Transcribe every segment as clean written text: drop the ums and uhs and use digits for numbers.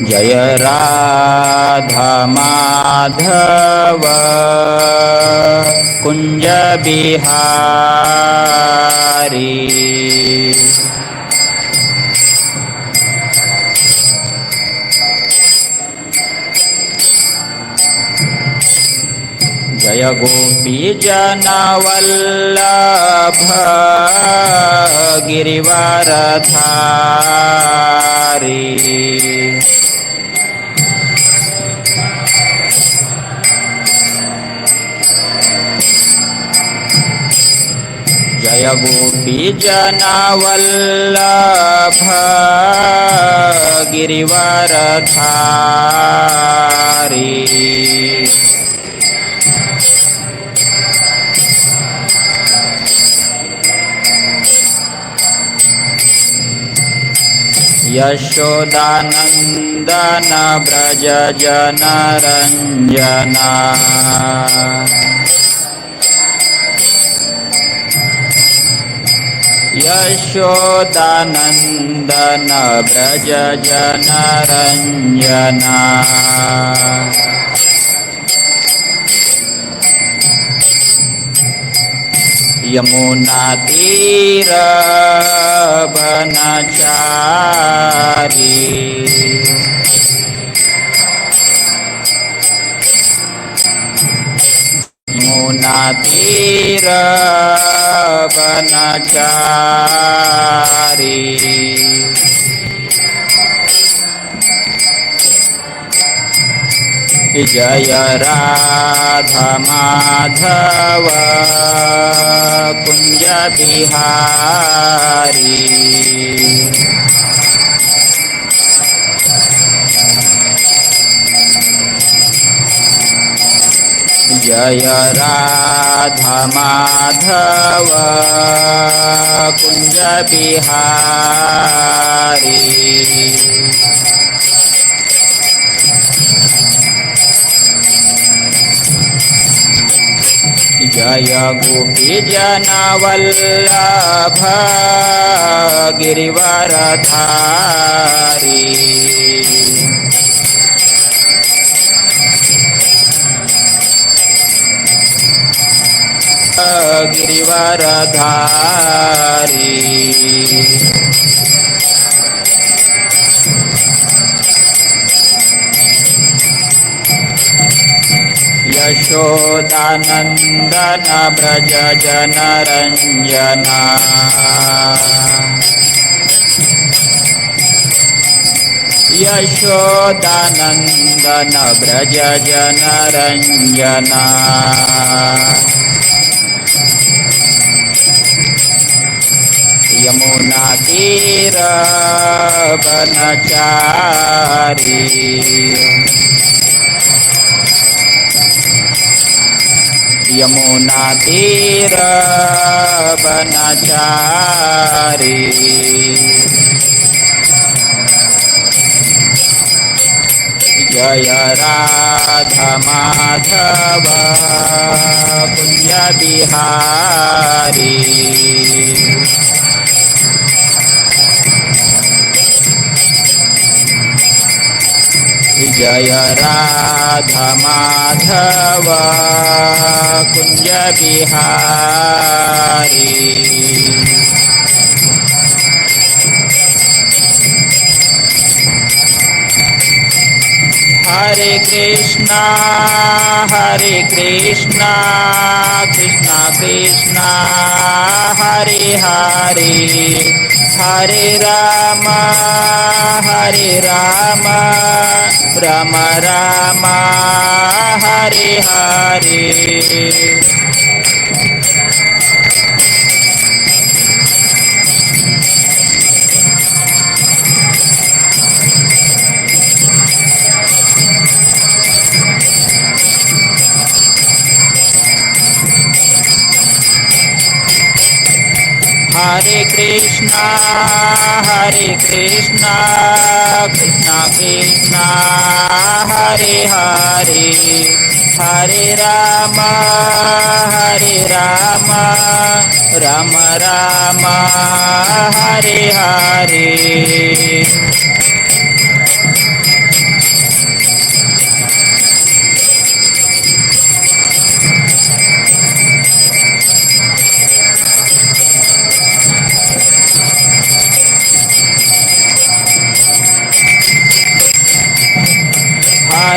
जय राधा माधव कुंज बिहारी। जय गोपी जनवल्लभ गिरिवरधारी। जय गोपी जनवल्लभ गिरिवरधारी। यशोदानंदन ब्रज जन रंजना। यशोदानंदन ब्रज जन रंजना। यमुना तीर बनचारी। यमुना तीर बनचारी। जय राधा माधव कुंज बिहारी। जय राधा माधव कुंज बिहारी। जय गोपी जनवल्लभ गिरिवरधारी। गिरिवरधारी। यशोदानंदन ब्रज जन रंजना। यशोदानंदन ब्रज जन रंजना। यमुना तीर बनचारी। यमुना तीर बनचारी। जय राधा माधव कुंज बिहारी। जय राधा माधव कुंज बिहारी। हरे कृष्णा कृष्णा कृष्णा हरे हरे। हरे राम राम राम हरे हरे। हरे कृष्णा कृष्णा कृष्णा हरे हरे। हरे Ram Ram Ram Hare Hare.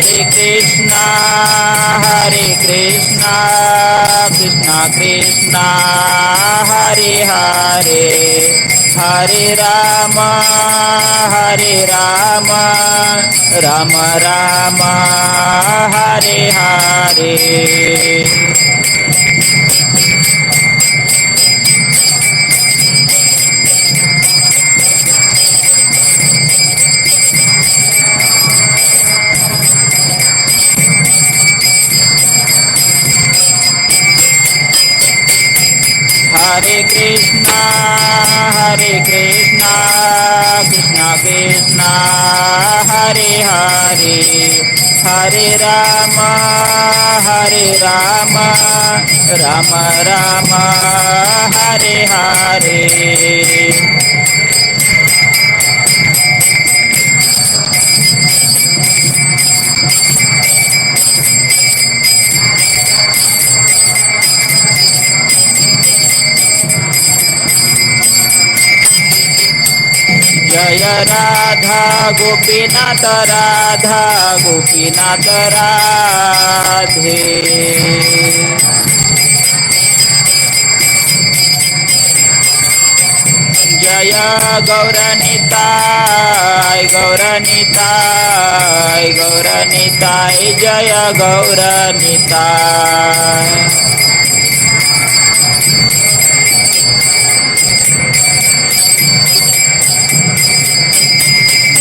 Krishna Krishna Krishna Hare Hare Hare Rama Rama Rama Hare Hare Hare Krishna Krishna Krishna Hare Hare Hare Rama Rama Rama Hare Hare Jaya Radha Gopinath Radhe Jaya Gauranitai Jaya Gauranitai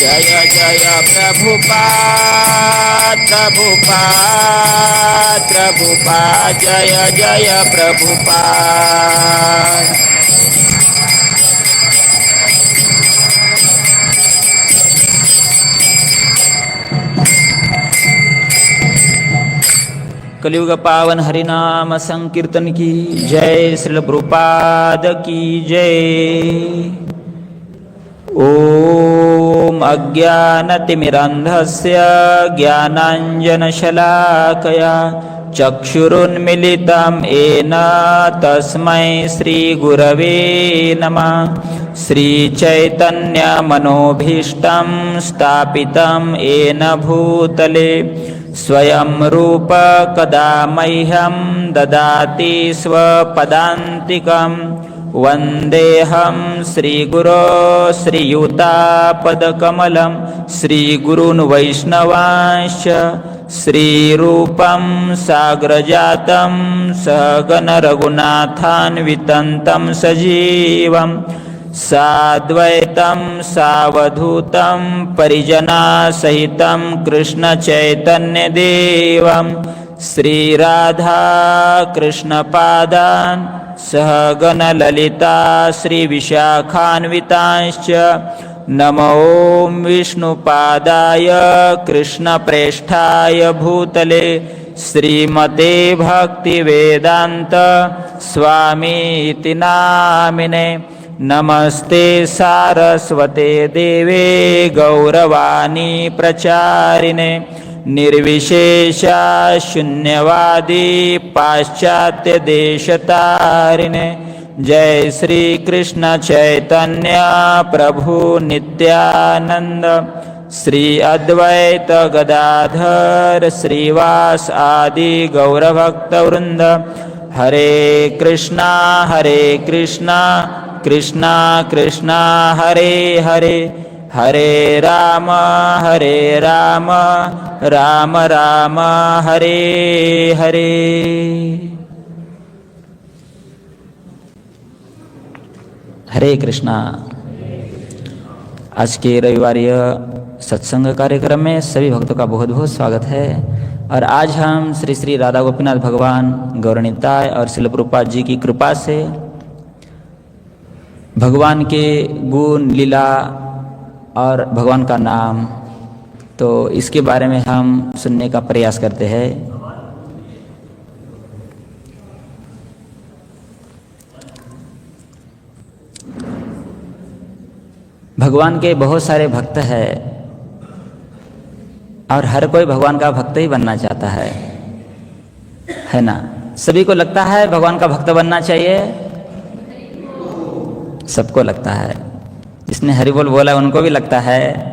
Jaya Jaya Prabhupada Jaya Jaya Prabhupada कलियुग पावन हरिनाम संकीर्तन की जय, श्रील प्रभुपाद की जय। ओम अज्ञानतिमिरन्धस्य ज्ञानाञ्जनशलाकया चक्षुरुन्मीलितं येन तस्मै श्रीगुरवे नमः। श्रीचैतन्यमनोभीष्टं स्थापितं येन भूतले स्वयं रूप कदा मह्यं ददाति स्वपदान्तिकं। वन्देऽहं श्रीगुरो श्रीयुतापदकमलं श्रीगुरून् वैष्णवांश्च श्रीरूपं साग्रजातं सहगण रघुनाथान्वितं तं सजीवं साद्वैतं सावधूतं परिजनासहितं कृष्णचैतन्यदेवं श्रीराधा कृष्णपादान् सहगण ललिता श्रीविशाखान्वितांश्च नमो विष्णुपादाय कृष्णप्रेष्ठाय भूतले श्रीमते भक्तिवेदान्त स्वामीति नामिने। नमस्ते सारस्वते देवे गौरवाणी प्रचारिणे निर्विशेषा शून्यवादी पाश्चात्य देशतारिणे। जय श्री कृष्ण चैतन्य प्रभु नित्यानंद श्री अद्वैत गदाधर श्रीवास आदि गौरभक्तवृंद। हरे कृष्णा कृष्णा कृष्णा हरे हरे हरे राम राम राम हरे हरे। हरे कृष्णा। आज के रविवारीय सत्संग कार्यक्रम में सभी भक्तों का बहुत बहुत स्वागत है। और आज हम श्री श्री राधा गोपीनाथ भगवान गौरनिताय और श्रील प्रभुपाद जी की कृपा से भगवान के गुण लीला और भगवान का नाम, तो इसके बारे में हम सुनने का प्रयास करते हैं। भगवान के बहुत सारे भक्त हैं और हर कोई भगवान का भक्त ही बनना चाहता है ना। सभी को लगता है भगवान का भक्त बनना चाहिए, सबको लगता है। जिसने हरि बोल बोला उनको भी लगता है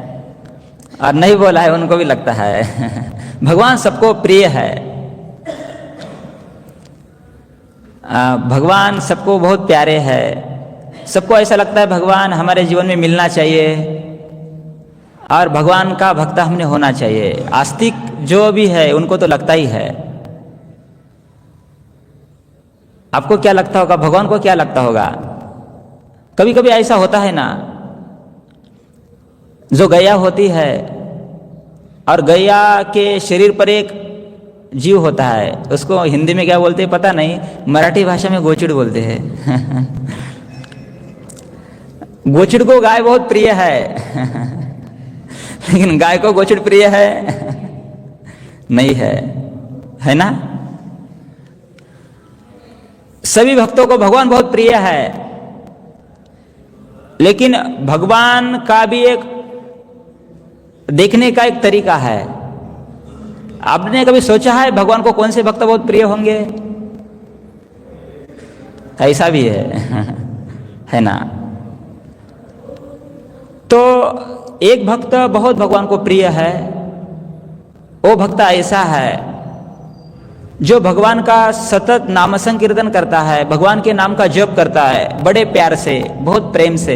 और नहीं बोला है उनको भी लगता है। भगवान सबको प्रिय है। भगवान सबको बहुत प्यारे है। सबको ऐसा लगता है भगवान हमारे जीवन में मिलना चाहिए और भगवान का भक्त हमने होना चाहिए। आस्तिक जो भी है उनको तो लगता ही है। आपको क्या लगता होगा, भगवान को क्या लगता होगा? कभी कभी ऐसा होता है ना, जो गैया होती है और गैया के शरीर पर एक जीव होता है, उसको हिंदी में क्या बोलते हैं पता नहीं, मराठी भाषा में गोचिड़ बोलते हैं। गोचिड़ को गाय बहुत प्रिय है। लेकिन गाय को गोचिड़ प्रिय है नहीं है ना? सभी भक्तों को भगवान बहुत प्रिय है, लेकिन भगवान का भी एक देखने का एक तरीका है। आपने कभी सोचा है भगवान को कौन से भक्त बहुत प्रिय होंगे? ऐसा भी है ना? तो एक भक्त बहुत भगवान को प्रिय है। वो भक्त ऐसा है जो भगवान का सतत नाम संकीर्तन करता है, भगवान के नाम का जप करता है बड़े प्यार से, बहुत प्रेम से,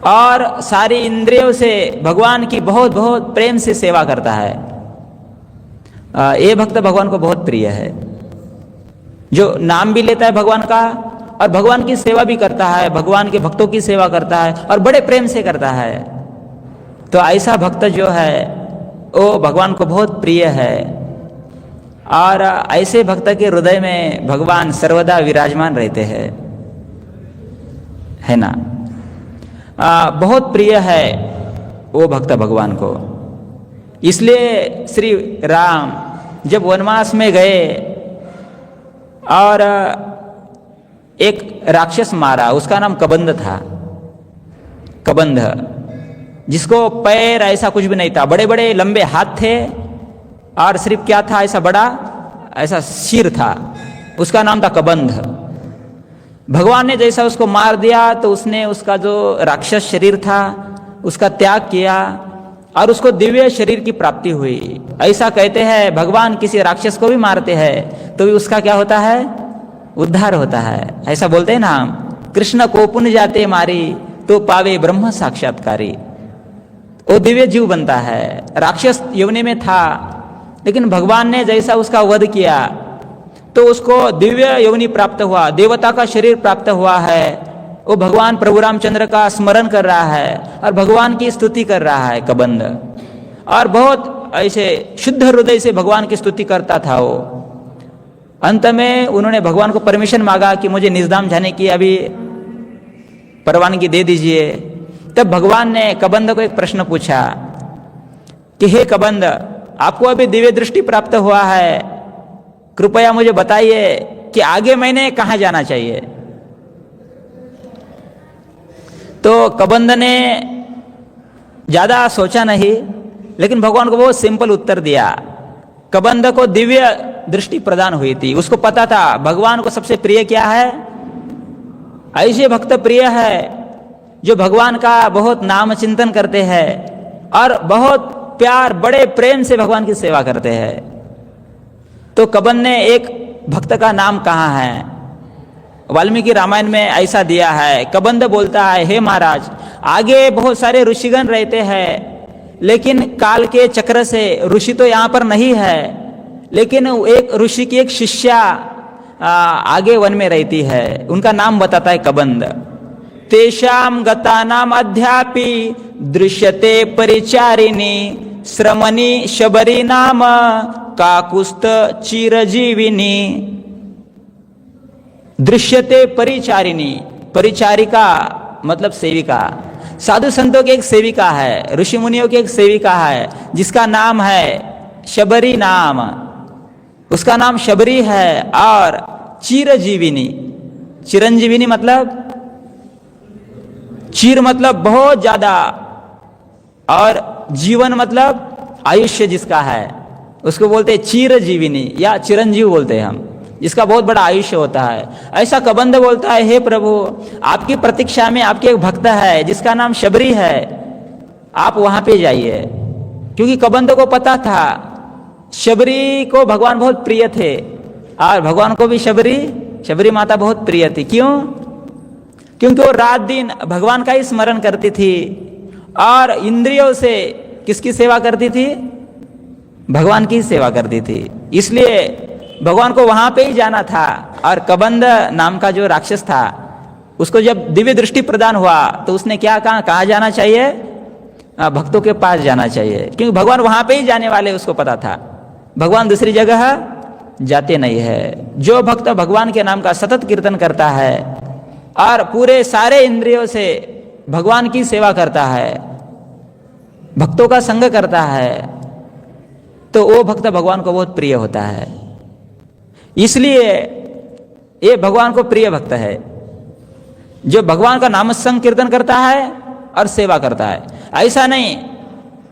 और सारी इंद्रियों से भगवान की बहुत बहुत प्रेम से सेवा करता है। ये भक्त भगवान को बहुत प्रिय है, जो नाम भी लेता है भगवान का और भगवान की सेवा भी करता है, भगवान के भक्तों की सेवा करता है और बड़े प्रेम से करता है। तो ऐसा भक्त जो है वो भगवान को बहुत प्रिय है, और ऐसे भक्त के हृदय में भगवान सर्वदा विराजमान रहते हैं, है ना? बहुत प्रिय है वो भक्त भगवान को। इसलिए श्री राम जब वनवास में गए और एक राक्षस मारा, उसका नाम कबंध था। कबंध, जिसको पैर ऐसा कुछ भी नहीं था, बड़े बड़े लंबे हाथ थे और सिर्फ क्या था, ऐसा बड़ा ऐसा सिर था, उसका नाम था कबंध। भगवान ने जैसा उसको मार दिया तो उसने उसका जो राक्षस शरीर था उसका त्याग किया और उसको दिव्य शरीर की प्राप्ति हुई। ऐसा कहते हैं भगवान किसी राक्षस को भी मारते हैं तो भी उसका क्या होता है, उद्धार होता है। ऐसा बोलते हैं ना हम, कृष्ण को पुण्य जाते मारी तो पावे ब्रह्म साक्षात्कारी। वो दिव्य जीव बनता है। राक्षस योनि में था, लेकिन भगवान ने जैसा उसका वध किया तो उसको दिव्य योनि प्राप्त हुआ, देवता का शरीर प्राप्त हुआ है। वो भगवान प्रभु रामचंद्र का स्मरण कर रहा है और भगवान की स्तुति कर रहा है कबंध, और बहुत ऐसे शुद्ध हृदय से भगवान की स्तुति करता था वो। अंत में उन्होंने भगवान को परमिशन मांगा कि मुझे निजधाम जाने की अभी परवानगी दे दीजिए। तब भगवान ने कबंध को एक प्रश्न पूछा कि हे कबंध, आपको अभी दिव्य दृष्टि प्राप्त हुआ है, कृपया मुझे बताइए कि आगे मैंने कहाँ जाना चाहिए। तो कबंध ने ज्यादा सोचा नहीं, लेकिन भगवान को बहुत सिंपल उत्तर दिया। कबंध को दिव्य दृष्टि प्रदान हुई थी, उसको पता था भगवान को सबसे प्रिय क्या है। ऐसे भक्त प्रिय है जो भगवान का बहुत नाम चिंतन करते हैं और बहुत प्यार बड़े प्रेम से भगवान की सेवा करते हैं। तो कबंध ने एक भक्त का नाम कहा है, वाल्मीकि रामायण में ऐसा दिया है। कबंध बोलता है, हे महाराज, आगे बहुत सारे ऋषिगण रहते हैं, लेकिन काल के चक्र से ऋषि तो यहाँ पर नहीं है, लेकिन एक ऋषि की एक शिष्या आगे वन में रहती है। उनका नाम बताता है कबंध। तेषाम गतानाम अध्यापि दृश्यते परिचारिणी श्रमणी शबरी नाम काकुस्त चिरजीविनी। दृश्यते परिचारिणी, परिचारिका मतलब सेविका। साधु संतों की एक सेविका है, ऋषि मुनियों की एक सेविका है जिसका नाम है शबरी नाम। उसका नाम शबरी है। और चिरजीविनी, चिरंजीविनी मतलब चिर मतलब बहुत ज्यादा, और जीवन मतलब आयुष्य जिसका है उसको बोलते हैं चिरजीविनी या चिरंजीव बोलते हैं हम, जिसका बहुत बड़ा आयुष्य होता है। ऐसा कबंध बोलता है, हे प्रभु, आपकी प्रतीक्षा में आपके एक भक्त है जिसका नाम शबरी है, आप वहां पे जाइए, क्योंकि कबंध को पता था शबरी को भगवान बहुत प्रिय थे और भगवान को भी शबरी माता बहुत प्रिय थी। क्यों? क्योंकि वो रात दिन भगवान का ही स्मरण करती थी और इंद्रियों से किसकी सेवा करती थी? भगवान की सेवा करती थी। इसलिए भगवान को वहां पे ही जाना था। और कबंध नाम का जो राक्षस था उसको जब दिव्य दृष्टि प्रदान हुआ तो उसने क्या कहा? कहाँ जाना चाहिए? भक्तों के पास जाना चाहिए, क्योंकि भगवान वहां पे ही जाने वाले उसको पता था। भगवान दूसरी जगह जाते नहीं है। जो भक्त भगवान के नाम का सतत कीर्तन करता है और पूरे सारे इंद्रियों से भगवान की सेवा करता है, भक्तों का संग करता है, तो वो भक्त भगवान को बहुत प्रिय होता है। इसलिए ये भगवान को प्रिय भक्त है जो भगवान का नाम संकीर्तन करता है और सेवा करता है। ऐसा नहीं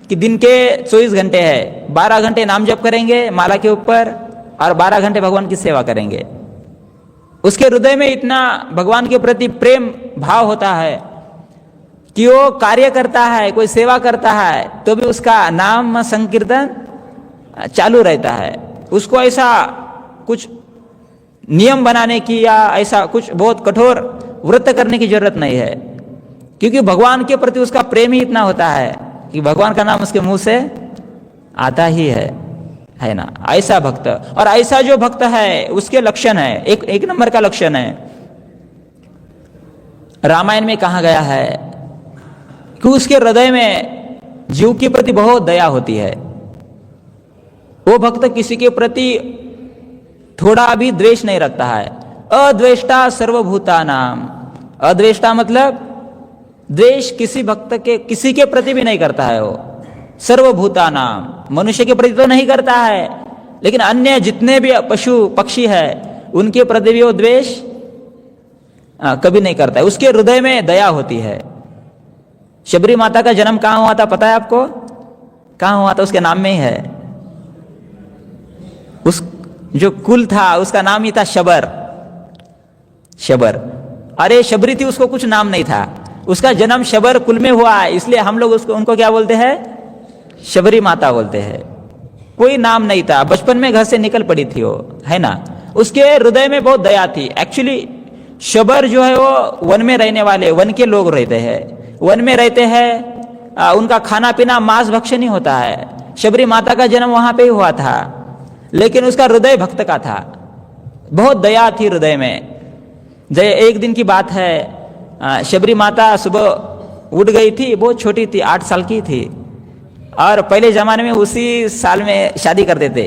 कि दिन के 24 घंटे है, 12 घंटे नाम जप करेंगे माला के ऊपर और 12 घंटे भगवान की सेवा करेंगे। उसके हृदय में इतना भगवान के प्रति प्रेम भाव होता है कि वो कार्य करता है, कोई सेवा करता है तो भी उसका नाम संकीर्तन चालू रहता है। उसको ऐसा कुछ नियम बनाने की या ऐसा कुछ बहुत कठोर व्रत करने की जरूरत नहीं है, क्योंकि भगवान के प्रति उसका प्रेम ही इतना होता है कि भगवान का नाम उसके मुंह से आता ही है ना। ऐसा भक्त, और ऐसा जो भक्त है उसके लक्षण है, एक नंबर का लक्षण है। रामायण में कहा गया है कि उसके हृदय में जीव के प्रति बहुत दया होती है। वो भक्त किसी के प्रति थोड़ा भी द्वेष नहीं रखता है। अद्वेष्टा सर्वभूता नाम, अद्वेष्टा मतलब द्वेष किसी भक्त के किसी के प्रति भी नहीं करता है। वो सर्वभूता नाम, मनुष्य के प्रति तो नहीं करता है, लेकिन अन्य जितने भी पशु पक्षी है उनके प्रति भी वो द्वेष कभी नहीं करता है। उसके हृदय में दया होती है। शबरी माता का जन्म कहाँ हुआ था पता है आपको? कहाँ हुआ था? उसके नाम में ही है। उस जो कुल था उसका नाम ही था शबर। अरे शबरी थी, उसको कुछ नाम नहीं था। उसका जन्म शबर कुल में हुआ है, इसलिए हम लोग उनको क्या बोलते हैं? शबरी माता बोलते हैं। कोई नाम नहीं था, बचपन में घर से निकल पड़ी थी वो, है ना। उसके हृदय में बहुत दया थी। एक्चुअली शबर जो है वो वन में रहने वाले, वन के लोग रहते हैं, वन में रहते हैं। उनका खाना पीना मांस भक्षण ही होता है। शबरी माता का जन्म वहां पे ही हुआ था, लेकिन उसका हृदय भक्त का था, बहुत दया थी हृदय में। एक दिन की बात है, शबरी माता सुबह उठ गई थी, बहुत छोटी थी, 8 साल की थी। और पहले जमाने में उसी साल में शादी करते थे।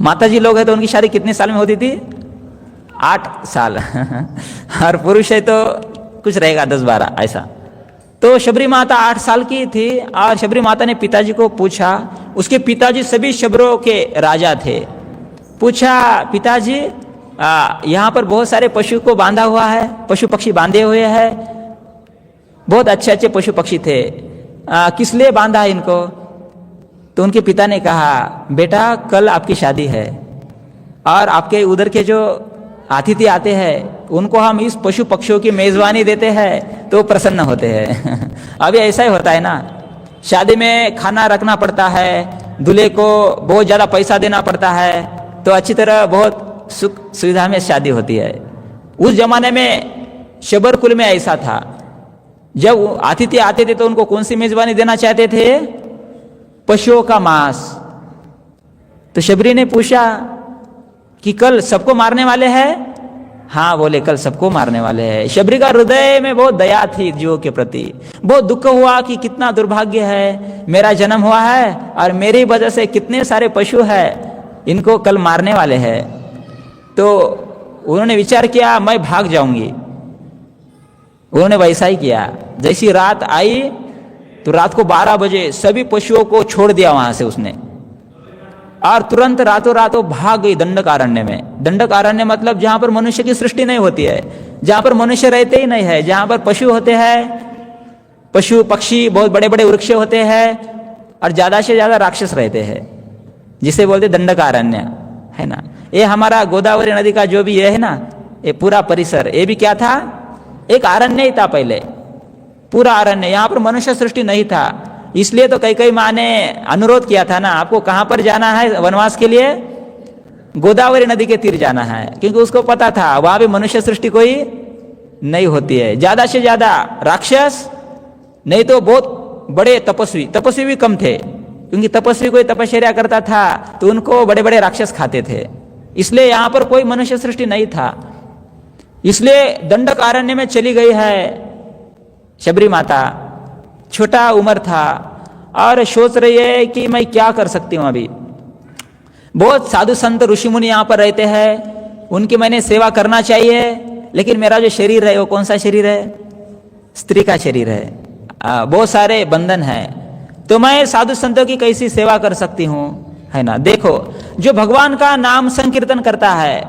माता जी लोग हैं तो उनकी शादी कितने साल में होती थी? 8 साल और पुरुष है तो कुछ रहेगा 10-12 ऐसा। तो शबरी माता 8 साल की थी और शबरी माता ने पिताजी को पूछा, उसके पिताजी सभी शबरों के राजा थे। पूछा, पिताजी यहाँ पर बहुत सारे पशु को बांधा हुआ है, पशु पक्षी बांधे हुए हैं, बहुत अच्छे अच्छे पशु पक्षी थे, किस लिए बांधा है इनको? तो उनके पिता ने कहा, बेटा कल आपकी शादी है और आपके उधर के जो अतिथि आते हैं उनको हम इस पशु पक्षियों की मेजबानी देते हैं तो प्रसन्न होते हैं। अभी ऐसा ही होता है ना, शादी में खाना रखना पड़ता है, दूल्हे को बहुत ज़्यादा पैसा देना पड़ता है, तो अच्छी तरह बहुत सुख सुविधा में शादी होती है। उस जमाने में शबर कुल में ऐसा था, जब अतिथि आते थे तो उनको कौन सी मेजबानी देना चाहते थे? पशुओं का मांस। तो शबरी ने पूछा कि कल सबको मारने वाले हैं? हाँ बोले, कल सबको मारने वाले हैं। शबरी का हृदय में बहुत दया थी जीवों के प्रति। बहुत दुख हुआ कि कितना दुर्भाग्य है, मेरा जन्म हुआ है और मेरी वजह से कितने सारे पशु हैं, इनको कल मारने वाले हैं। तो उन्होंने विचार किया, मैं भाग जाऊंगी। उन्होंने वैसा ही किया। जैसी रात आई तो रात को 12 बजे सभी पशुओं को छोड़ दिया वहां से उसने, और तुरंत रातों रात वो भाग गई दंडकारण्य में। दंडकारण्य मतलब जहां पर मनुष्य की सृष्टि नहीं होती है, जहां पर मनुष्य रहते ही नहीं है, जहां पर पशु होते हैं, पशु पक्षी, बहुत बड़े बड़े वृक्ष होते हैं और ज्यादा से ज्यादा राक्षस रहते हैं, जिसे बोलते दंडकारण्य, है ना। ये हमारा गोदावरी नदी का जो भी ये है ना, ये पूरा परिसर, ये भी क्या था? एक अरण्य ही था पहले, पूरा अरण्य। यहाँ पर मनुष्य सृष्टि नहीं था। इसलिए तो कई माँ ने अनुरोध किया था ना, आपको कहां पर जाना है वनवास के लिए? गोदावरी नदी के तीर जाना है, क्योंकि उसको पता था वहां भी मनुष्य सृष्टि कोई नहीं होती है, ज्यादा से ज्यादा राक्षस, नहीं तो बहुत बड़े तपस्वी भी कम थे, क्योंकि तपस्वी कोई तपश्चर्या करता था तो उनको बड़े बड़े राक्षस खाते थे, इसलिए यहां पर कोई मनुष्य सृष्टि नहीं था। इसलिए दंडकारण्य में चली गई है शबरी माता, छोटा उम्र था और सोच रही है कि मैं क्या कर सकती हूं अभी। बहुत साधु संत ऋषि मुनि यहां पर रहते हैं, उनकी मैंने सेवा करना चाहिए, लेकिन मेरा जो शरीर है वो कौन सा शरीर है? स्त्री का शरीर है, बहुत सारे बंधन है, तो मैं साधु संतों की कैसी सेवा कर सकती हूं, है ना। देखो, जो भगवान का नाम संकीर्तन करता है,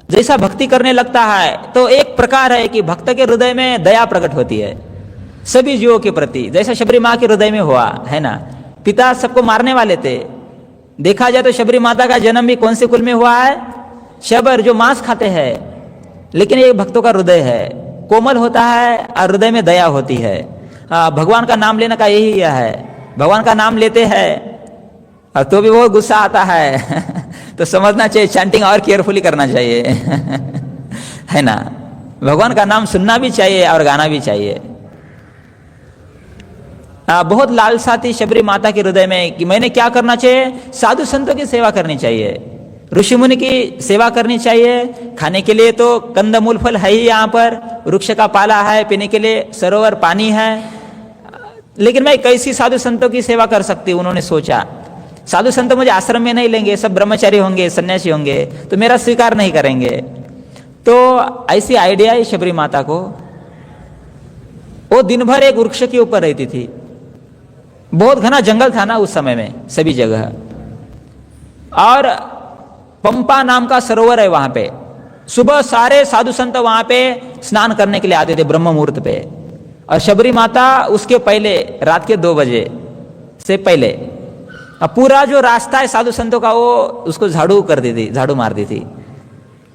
जैसा भक्ति करने लगता है, तो एक प्रकार है कि भक्त के हृदय में दया प्रकट होती है सभी जीवों के प्रति, जैसा शबरी माँ के हृदय में हुआ, है ना। पिता सबको मारने वाले थे, देखा जाए तो शबरी माता का जन्म भी कौन से कुल में हुआ है? शबर, जो मांस खाते हैं, लेकिन ये भक्तों का हृदय है, कोमल होता है और हृदय में दया होती है। भगवान का नाम लेने का यही है, भगवान का नाम लेते हैं और तो भी बहुत गुस्सा आता है तो समझना चाहिए चैंटिंग और केयरफुली करना चाहिए है ना। भगवान का नाम सुनना भी चाहिए और गाना भी चाहिए। बहुत लालसा थी शबरी माता के हृदय में कि मैंने क्या करना चाहिए? साधु संतों की सेवा करनी चाहिए, ऋषि मुनि की सेवा करनी चाहिए। खाने के लिए तो कंदमूल फल है ही, यहाँ पर वृक्ष का पाला है, पीने के लिए सरोवर पानी है, लेकिन मैं कैसी साधु संतों की सेवा कर सकती हूँ? उन्होंने सोचा, साधु संत मुझे आश्रम में नहीं लेंगे, सब ब्रह्मचारी होंगे, सन्यासी होंगे, तो मेरा स्वीकार नहीं करेंगे। तो ऐसी आइडिया है शबरी माता को। वो दिन भर एक वृक्ष के ऊपर रहती थी, बहुत घना जंगल था ना उस समय में सभी जगह, और पंपा नाम का सरोवर है वहां पे। सुबह सारे साधु संत वहां पे स्नान करने के लिए आते थे ब्रह्म मुहूर्त पे, और शबरी माता उसके पहले, रात के 2 बजे से पहले, अब पूरा जो रास्ता है साधु संतों का वो उसको झाड़ू कर दी थी, झाड़ू मार दी थी,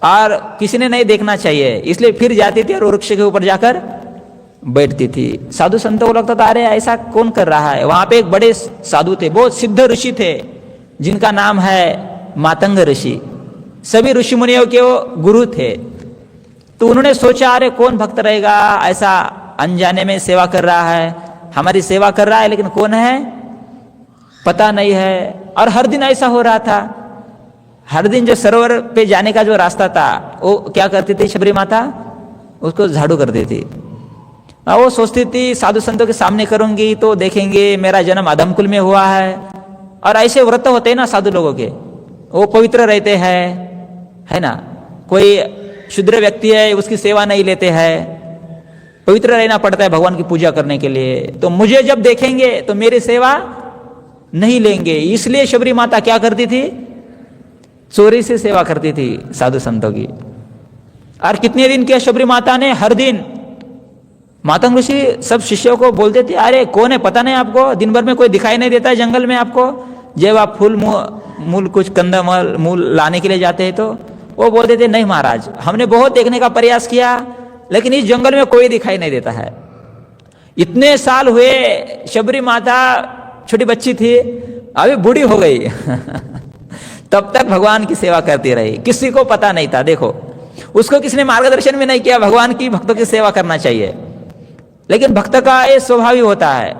और किसी ने नहीं देखना चाहिए, इसलिए फिर जाती थी और वृक्ष के ऊपर जाकर बैठती थी। साधु संतों को लगता था अरे ऐसा कौन कर रहा है। वहां पे एक बड़े साधु थे, बहुत सिद्ध ऋषि थे, जिनका नाम है मातंग ऋषि, सभी ऋषि मुनियों के वो गुरु थे। तो उन्होंने सोचा अरे कौन भक्त रहेगा ऐसा अनजाने में सेवा कर रहा है, हमारी सेवा कर रहा है, लेकिन कौन है पता नहीं है। और हर दिन ऐसा हो रहा था, हर दिन जो सरोवर पे जाने का जो रास्ता था वो क्या करती थी शबरी माता? उसको झाड़ू कर देती। वो सोचती थी साधु संतों के सामने करूंगी तो देखेंगे मेरा जन्म अधम कुल में हुआ है, और ऐसे व्रत होते हैं ना साधु लोगों के, वो पवित्र रहते हैं, है ना। कोई शुद्र व्यक्ति है उसकी सेवा नहीं लेते हैं, पवित्र रहना पड़ता है भगवान की पूजा करने के लिए, तो मुझे जब देखेंगे तो मेरी सेवा नहीं लेंगे। इसलिए शबरी माता क्या करती थी? चोरी से सेवा करती थी साधु संतों की। और कितने दिन किया शबरी माता ने? हर दिन। मातंग ऋषि सब शिष्यों को बोलते थे अरे कौन है पता नहीं आपको? दिन भर में कोई दिखाई नहीं देता है जंगल में आपको? जब आप फूल मूल कुछ कंदमूल मूल लाने के लिए जाते हैं तो वो बोलते थे नहीं महाराज, हमने बहुत देखने का प्रयास किया लेकिन इस जंगल में कोई दिखाई नहीं देता है। इतने साल हुए, शबरी माता छोटी बच्ची थी, अभी बूढ़ी हो गई तब तक भगवान की सेवा करती रही, किसी को पता नहीं था। देखो, उसको किसने मार्गदर्शन भी नहीं किया भगवान की भक्तों की सेवा करना चाहिए, लेकिन भक्त का ये स्वभाव ही होता है।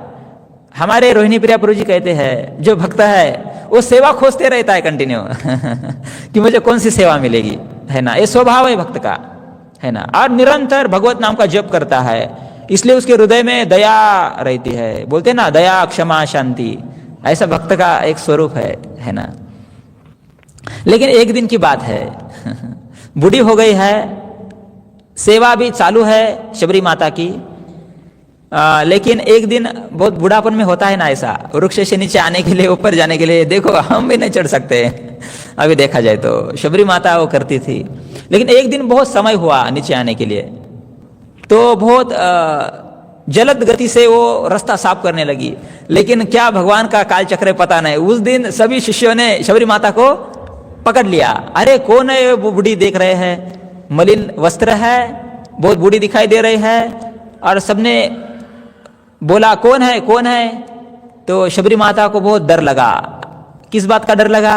हमारे रोहिणी प्रिया प्रभु जी कहते हैं जो भक्त है वो सेवा खोजते रहता है कंटिन्यू कि मुझे कौन सी सेवा मिलेगी, है ना। ये स्वभाव है भक्त का, है ना। और निरंतर भगवत नाम का जप करता है, इसलिए उसके हृदय में दया रहती है। बोलते ना दया क्षमा शांति, ऐसा भक्त का एक स्वरूप है ना। लेकिन एक दिन की बात है बूढ़ी हो गई है, सेवा भी चालू है शबरी माता की, लेकिन एक दिन बहुत बूढ़ापन में होता है ना ऐसा, वृक्ष से नीचे आने के लिए, ऊपर जाने के लिए, देखो हम भी नहीं चढ़ सकते अभी देखा जाए तो। शबरी माता वो करती थी, लेकिन एक दिन बहुत समय हुआ नीचे आने के लिए, तो बहुत जलद गति से वो रास्ता साफ करने लगी। लेकिन क्या भगवान का काल चक्र पता नहीं, उस दिन सभी शिष्यों ने शबरी माता को पकड़ लिया। अरे कौन है वो बूढ़ी, देख रहे हैं मलिन वस्त्र है, बहुत बूढ़ी दिखाई दे रही है, और सबने बोला कौन है कौन है? तो शबरी माता को बहुत डर लगा। किस बात का डर लगा?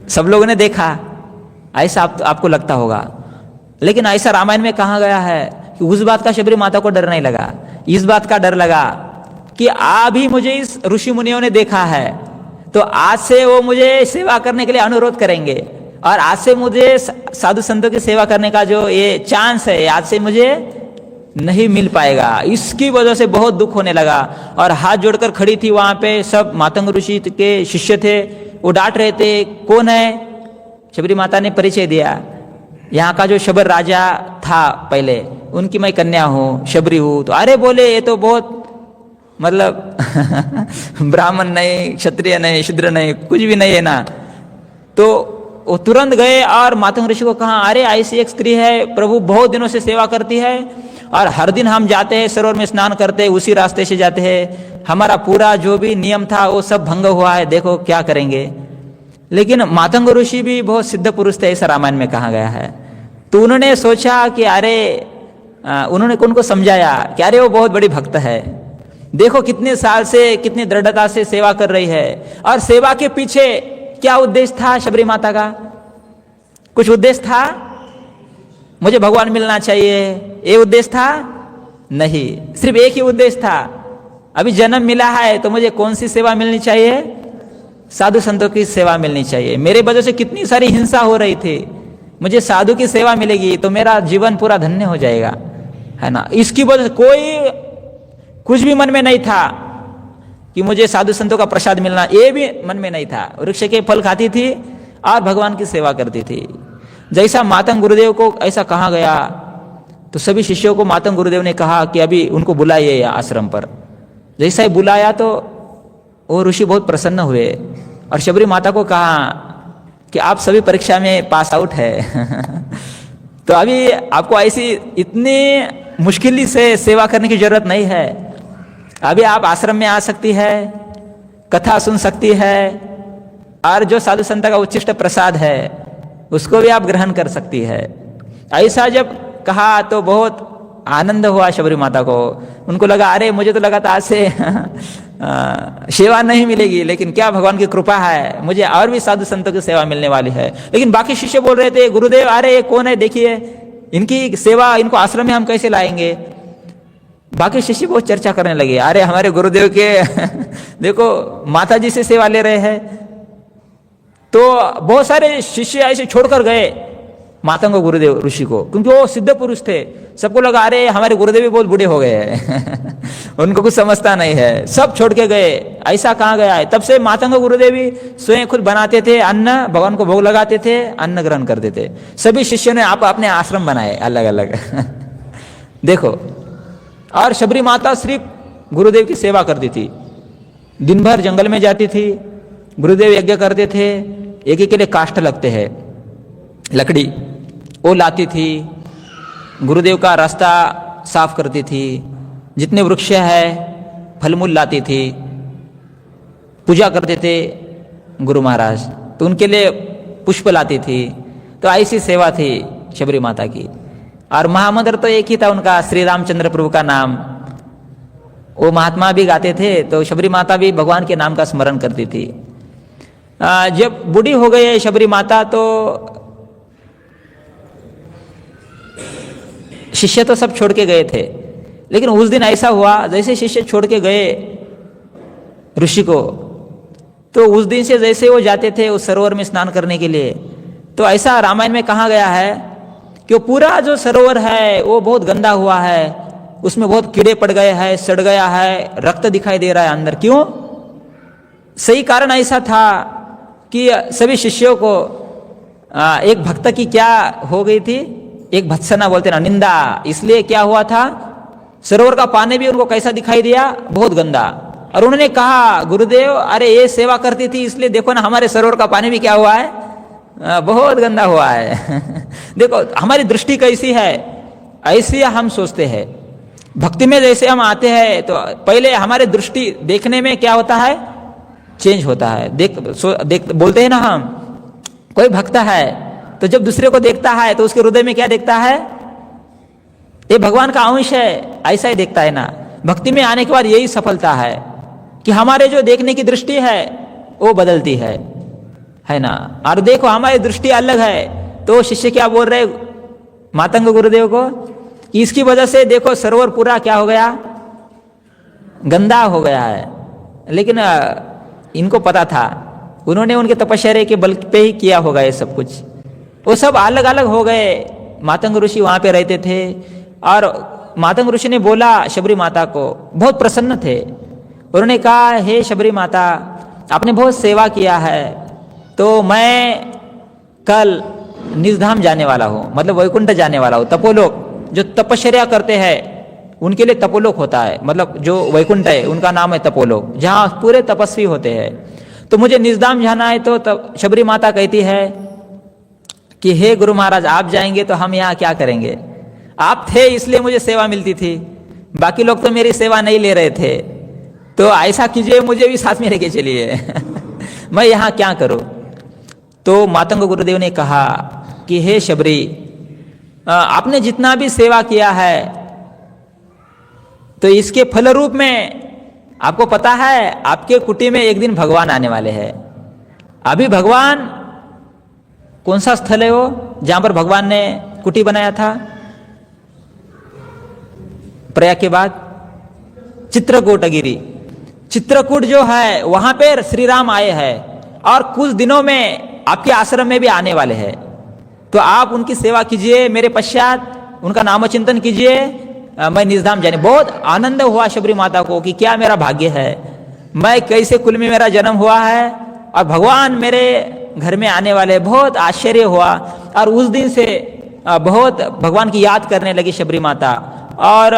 सब लोगों ने देखा, ऐसा आपको लगता होगा, लेकिन ऐसा रामायण में कहा गया है कि उस बात का शबरी माता को डर नहीं लगा। इस बात का डर लगा कि अभी मुझे इस ऋषि मुनियों ने देखा है, तो आज से वो मुझे सेवा करने के लिए अनुरोध करेंगे, और आज से मुझे साधु संतों की सेवा करने का जो ये चांस है, आज से मुझे नहीं मिल पाएगा। इसकी वजह से बहुत दुख होने लगा, और हाथ जोड़कर खड़ी थी वहां पे। सब मातंग ऋषि के शिष्य थे, वो डांट रहे थे, कौन है? शबरी माता ने परिचय दिया, यहाँ का जो शबर राजा था पहले, उनकी मैं कन्या हूँ, शबरी हूँ। तो अरे बोले, ये तो बहुत मतलब ब्राह्मण नहीं, क्षत्रिय नहीं, शूद्र नहीं, कुछ भी नहीं है ना। तो वो तुरंत गए और मातंग ऋषि को कहा, अरे ऐसी एक स्त्री है, प्रभु बहुत दिनों से सेवा करती है, और हर दिन हम जाते हैं सरोवर में स्नान करते हैं, उसी रास्ते से जाते हैं, हमारा पूरा जो भी नियम था वो सब भंग हुआ है, देखो क्या करेंगे। लेकिन मातंग ऋषि भी बहुत सिद्ध पुरुष थे, ऐसा रामायण में कहा गया है। तो उन्होंने सोचा कि अरे, उन्होंने उनको समझाया कि अरे वो बहुत बड़ी भक्त है, देखो कितने साल से कितनी दृढ़ता से सेवा कर रही है, और सेवा के पीछे क्या उद्देश्य था शबरी माता का? कुछ उद्देश्य था, मुझे भगवान मिलना चाहिए, ये उद्देश्य था? नहीं, सिर्फ एक ही उद्देश्य था, अभी जन्म मिला है तो मुझे कौन सी सेवा मिलनी चाहिए? साधु संतों की सेवा मिलनी चाहिए। मेरे वजह से कितनी सारी हिंसा हो रही थी, मुझे साधु की सेवा मिलेगी तो मेरा जीवन पूरा धन्य हो जाएगा, है ना। इसकी वजह से कोई कुछ भी मन में नहीं था कि मुझे साधु संतों का प्रसाद मिलना, ये भी मन में नहीं था। वृक्ष के फल खाती थी और भगवान की सेवा करती थी। जैसा मातंग गुरुदेव को ऐसा कहा गया, तो सभी शिष्यों को मातंग गुरुदेव ने कहा कि अभी उनको बुलाइए आश्रम पर। जैसा ही बुलाया तो वो ऋषि बहुत प्रसन्न हुए, और शबरी माता को कहा कि आप सभी परीक्षा में पास आउट है तो अभी आपको ऐसी इतनी मुश्किल से सेवा करने की जरूरत नहीं है, अभी आप आश्रम में आ सकती है, कथा सुन सकती है, और जो साधु संत का उच्चिष्ट प्रसाद है उसको भी आप ग्रहण कर सकती है। ऐसा जब कहा तो बहुत आनंद हुआ शबरी माता को। उनको लगा, अरे मुझे तो लगा था आज से सेवा नहीं मिलेगी, लेकिन क्या भगवान की कृपा है, मुझे और भी साधु संतों की सेवा मिलने वाली है। लेकिन बाकी शिष्य बोल रहे थे, गुरुदेव अरे ये कौन है, देखिए इनकी सेवा, इनको आश्रम में हम कैसे लाएंगे। बाकी शिष्य बहुत चर्चा करने लगे, अरे हमारे गुरुदेव के देखो माता जी से सेवा ले रहे हैं। तो बहुत सारे शिष्य ऐसे छोड़कर गए मातंग गुरुदेव ऋषि को, क्योंकि वो सिद्ध पुरुष थे। सबको लगा अरे हमारे गुरुदेव भी बहुत बूढ़े हो गए हैं उनको कुछ समझता नहीं है, सब छोड़ के गए। ऐसा कहा गया है। तब से मातंग गुरुदेव भी स्वयं खुद बनाते थे अन्न, भगवान को भोग लगाते थे, अन्न ग्रहण करते थे। सभी शिष्यों ने आप अपने आश्रम बनाए अलग अलग देखो। और शबरी माता सिर्फ गुरुदेव की सेवा करती थी, दिन भर जंगल में जाती थी, गुरुदेव यज्ञ करते थे, यज्ञ के लिए काष्ठ लगते हैं, लकड़ी वो लाती थी, गुरुदेव का रास्ता साफ करती थी, जितने वृक्ष है फलमूल लाती थी, पूजा करते थे गुरु महाराज, तो उनके लिए पुष्प लाती थी। तो ऐसी सेवा थी शबरी माता की। और महामंत्र तो एक ही था उनका, श्री रामचंद्र प्रभु का नाम। वो महात्मा भी गाते थे, तो शबरी माता भी भगवान के नाम का स्मरण करती थी। जब बूढ़ी हो गई है शबरी माता, तो शिष्य तो सब छोड़ के गए थे, लेकिन उस दिन ऐसा हुआ जैसे शिष्य छोड़ के गए ऋषि को, तो उस दिन से जैसे वो जाते थे उस सरोवर में स्नान करने के लिए, तो ऐसा रामायण में कहा गया है कि वो पूरा जो सरोवर है वो बहुत गंदा हुआ है, उसमें बहुत कीड़े पड़ गए हैं, सड़ गया है, रक्त दिखाई दे रहा है अंदर। क्यों? सही कारण ऐसा था कि सभी शिष्यों को एक भक्त की क्या हो गई थी, एक भत्सना बोलते ना, निंदा। इसलिए क्या हुआ था, सरोवर का पानी भी उनको कैसा दिखाई दिया, बहुत गंदा। और उन्होंने कहा गुरुदेव अरे ये सेवा करती थी इसलिए देखो ना हमारे सरोवर का पानी भी क्या हुआ है, बहुत गंदा हुआ है देखो हमारी दृष्टि कैसी है, ऐसी हम सोचते हैं। भक्ति में जैसे हम आते हैं तो पहले हमारे दृष्टि देखने में क्या होता है, चेंज होता है। देख बोलते हैं ना, हम कोई भक्त है तो जब दूसरे को देखता है तो उसके हृदय में क्या देखता है, ये भगवान का अंश है, ऐसा ही देखता है ना। भक्ति में आने के बाद यही सफलता है कि हमारे जो देखने की दृष्टि है वो बदलती है ना। और देखो हमारी दृष्टि अलग है, तो शिष्य क्या बोल रहे मातंग गुरुदेव को कि इसकी वजह से देखो सरोवर पूरा क्या हो गया, गंदा हो गया है। लेकिन इनको पता था, उन्होंने उनके तपश्चर्या के बल पे ही किया होगा ये सब कुछ। वो सब अलग अलग हो गए। मातंग ऋषि वहां पे रहते थे और मातंग ऋषि ने बोला शबरी माता को, बहुत प्रसन्न थे। उन्होंने कहा हे शबरी माता, आपने बहुत सेवा किया है, तो मैं कल निजधाम जाने वाला हूँ, मतलब वैकुंठ जाने वाला हूँ। तपोलोक, जो तपश्चर्या करते हैं उनके लिए तपोलोक होता है, मतलब जो वैकुंठ है उनका नाम है तपोलोक, जहाँ पूरे तपस्वी होते हैं। तो मुझे निजधाम जाना है। तो तब शबरी माता कहती है कि हे गुरु महाराज, आप जाएंगे तो हम यहाँ क्या करेंगे? आप थे इसलिए मुझे सेवा मिलती थी, बाकी लोग तो मेरी सेवा नहीं ले रहे थे, तो ऐसा कीजिए मुझे भी साथ में लेके चलिए मैं यहाँ क्या करूँ? तो मातंग गुरुदेव ने कहा कि हे शबरी, आपने जितना भी सेवा किया है तो इसके फल रूप में आपको पता है आपके कुटी में एक दिन भगवान आने वाले हैं। अभी भगवान, कौन सा स्थल है वो जहां पर भगवान ने कुटी बनाया था? प्रयाग के बाद चित्रकूटगिरी, चित्रकूट जो है वहां पर श्री राम आए हैं और कुछ दिनों में आपके आश्रम में भी आने वाले हैं। तो आप उनकी सेवा कीजिए, मेरे पश्चात उनका नाम चिंतन कीजिए, मैं निजधाम जाने। बहुत आनंद हुआ शबरी माता को कि क्या मेरा भाग्य है, मैं कैसे कुल में मेरा जन्म हुआ है और भगवान मेरे घर में आने वाले। बहुत आश्चर्य हुआ और उस दिन से बहुत भगवान की याद करने लगी शबरी माता और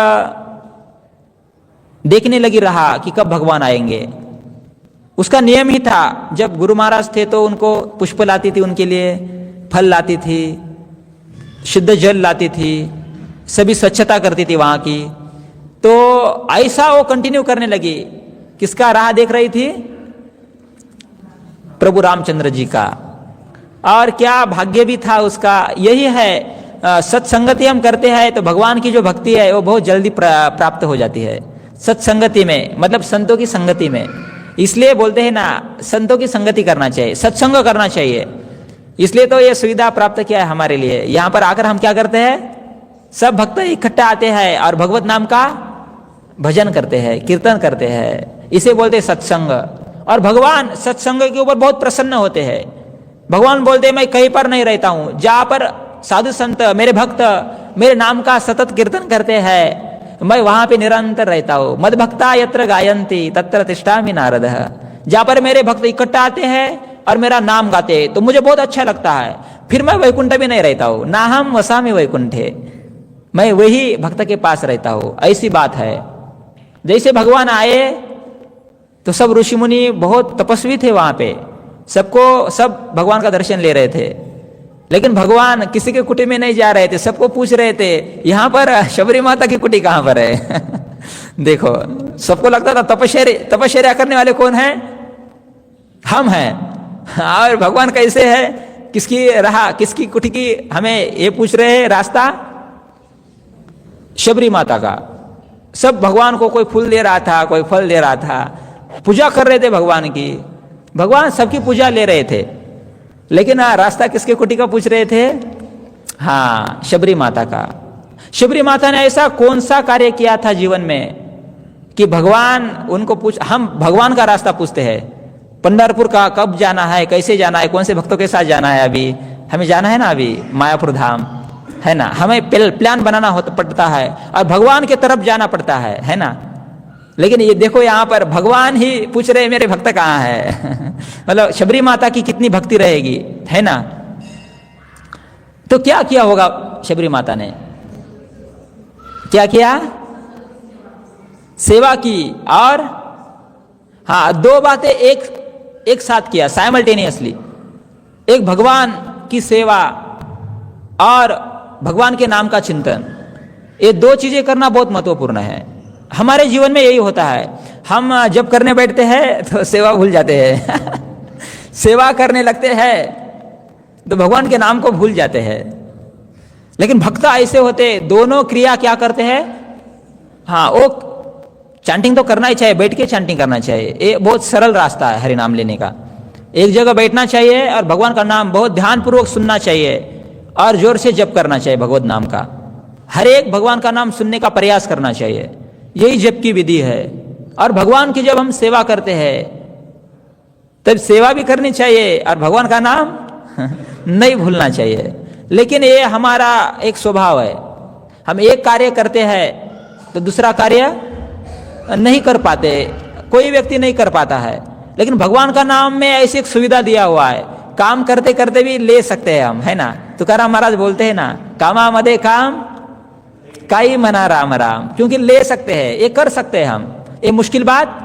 देखने लगी रहा कि कब भगवान आएंगे। उसका नियम ही था, जब गुरु महाराज थे तो उनको पुष्प लाती थी, उनके लिए फल लाती थी, शुद्ध जल लाती थी, सभी स्वच्छता करती थी वहां की। तो ऐसा वो कंटिन्यू करने लगी। किसका राह देख रही थी? प्रभु रामचंद्र जी का। और क्या भाग्य भी था उसका। यही है, सत्संगति हम करते हैं तो भगवान की जो भक्ति है वो बहुत जल्दी प्राप्त हो जाती है। सत्संगति में मतलब संतों की संगति में। इसलिए बोलते हैं ना, संतों की संगति करना चाहिए, सत्संग करना चाहिए। इसलिए तो ये सुविधा प्राप्त किया है हमारे लिए। यहाँ पर आकर हम क्या करते हैं, सब भक्त इकट्ठा आते हैं और भगवत नाम का भजन करते हैं, कीर्तन करते हैं, इसे बोलते हैं सत्संग। और भगवान सत्संग के ऊपर बहुत प्रसन्न होते हैं। भगवान बोलते हैं मैं कहीं पर नहीं रहता हूं, जहां पर साधु संत मेरे भक्त मेरे नाम का सतत कीर्तन करते हैं, मैं वहां पे निरंतर रहता हूं। मद भक्ता यत्र गायन्ति तत्र तिष्ठामि नारदः। जहां पर मेरे भक्त इकट्ठा आते हैं और मेरा नाम गाते हैं तो मुझे बहुत अच्छा लगता है। फिर मैं वैकुंठ भी नहीं रहता हूं, ना हम वसामि वैकुंठे, मैं वही भक्त के पास रहता हूं। ऐसी बात है। जैसे भगवान आए तो सब ऋषि मुनि बहुत तपस्वी थे वहां पे, सब भगवान का दर्शन ले रहे थे। लेकिन भगवान किसी के कुटी में नहीं जा रहे थे, सबको पूछ रहे थे यहां पर शबरी माता की कुटी कहां पर है देखो, सबको लगता था तपश्चर्या करने वाले कौन है? हम हैं। और भगवान कैसे है, किसकी कुटी की हमें ये पूछ रहे हैं रास्ता? शबरी माता का। सब भगवान को कोई फूल दे रहा था, कोई फल दे रहा था, पूजा कर रहे थे भगवान की। भगवान सबकी पूजा ले रहे थे, लेकिन रास्ता किसके कुटी का पूछ रहे थे? हाँ, शबरी माता का। शबरी माता ने ऐसा कौन सा कार्य किया था जीवन में कि भगवान उनको हम भगवान का रास्ता पूछते हैं। पंढरपुर का कब जाना है, कैसे जाना है, कौन से भक्तों के साथ जाना है? अभी हमें जाना है ना, अभी मायापुर धाम है ना, हमें प्लान बनाना पड़ता है और भगवान के तरफ जाना पड़ता है ना। लेकिन ये देखो यहाँ पर भगवान ही पूछ रहे मेरे भक्त कहाँ है मतलब शबरी माता की कितनी भक्ति रहेगी, है ना। तो क्या किया होगा शबरी माता ने? क्या किया? सेवा की। और हाँ, दो बातें एक साथ किया साइमल्टेनियसली। एक भगवान की सेवा और भगवान के नाम का चिंतन। ये दो चीजें करना बहुत महत्वपूर्ण है। हमारे जीवन में यही होता है, हम जब करने बैठते हैं तो सेवा भूल जाते हैं सेवा करने लगते हैं तो भगवान के नाम को भूल जाते हैं। लेकिन भक्त ऐसे होते, दोनों क्रिया क्या करते हैं? हाँ, वो चैंटिंग तो करना ही चाहिए, बैठ के चैंटिंग करना चाहिए। ये बहुत सरल रास्ता है हरि नाम लेने का। एक जगह बैठना चाहिए और भगवान का नाम बहुत ध्यानपूर्वक सुनना चाहिए और जोर से जप करना चाहिए भगवत नाम का। हर एक भगवान का नाम सुनने का प्रयास करना चाहिए, यही जप की विधि है। और भगवान की जब हम सेवा करते हैं तब सेवा भी करनी चाहिए और भगवान का नाम नहीं भूलना चाहिए। लेकिन ये हमारा एक स्वभाव है, हम एक कार्य करते हैं तो दूसरा कार्य नहीं कर पाते, कोई व्यक्ति नहीं कर पाता है। लेकिन भगवान का नाम में ऐसी एक सुविधा दिया हुआ है, काम करते करते भी ले सकते हैं हम, है ना। तुकाराम महाराज बोलते हैं ना, कामा मदे काम काई मना राम राम, क्योंकि ले सकते हैं, ये कर सकते हैं हम, ये मुश्किल बात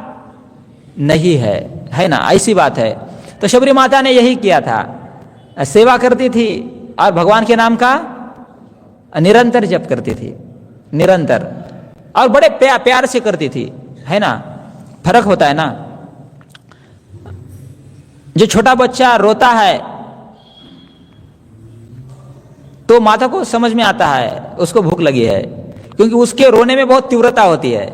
नहीं है ना, ऐसी बात है। तो शबरी माता ने यही किया था, सेवा करती थी और भगवान के नाम का निरंतर जप करती थी, निरंतर, और बड़े प्यार से करती थी, है ना। फर्क होता है ना, जो छोटा बच्चा रोता है तो माता को समझ में आता है उसको भूख लगी है, क्योंकि उसके रोने में बहुत तीव्रता होती है।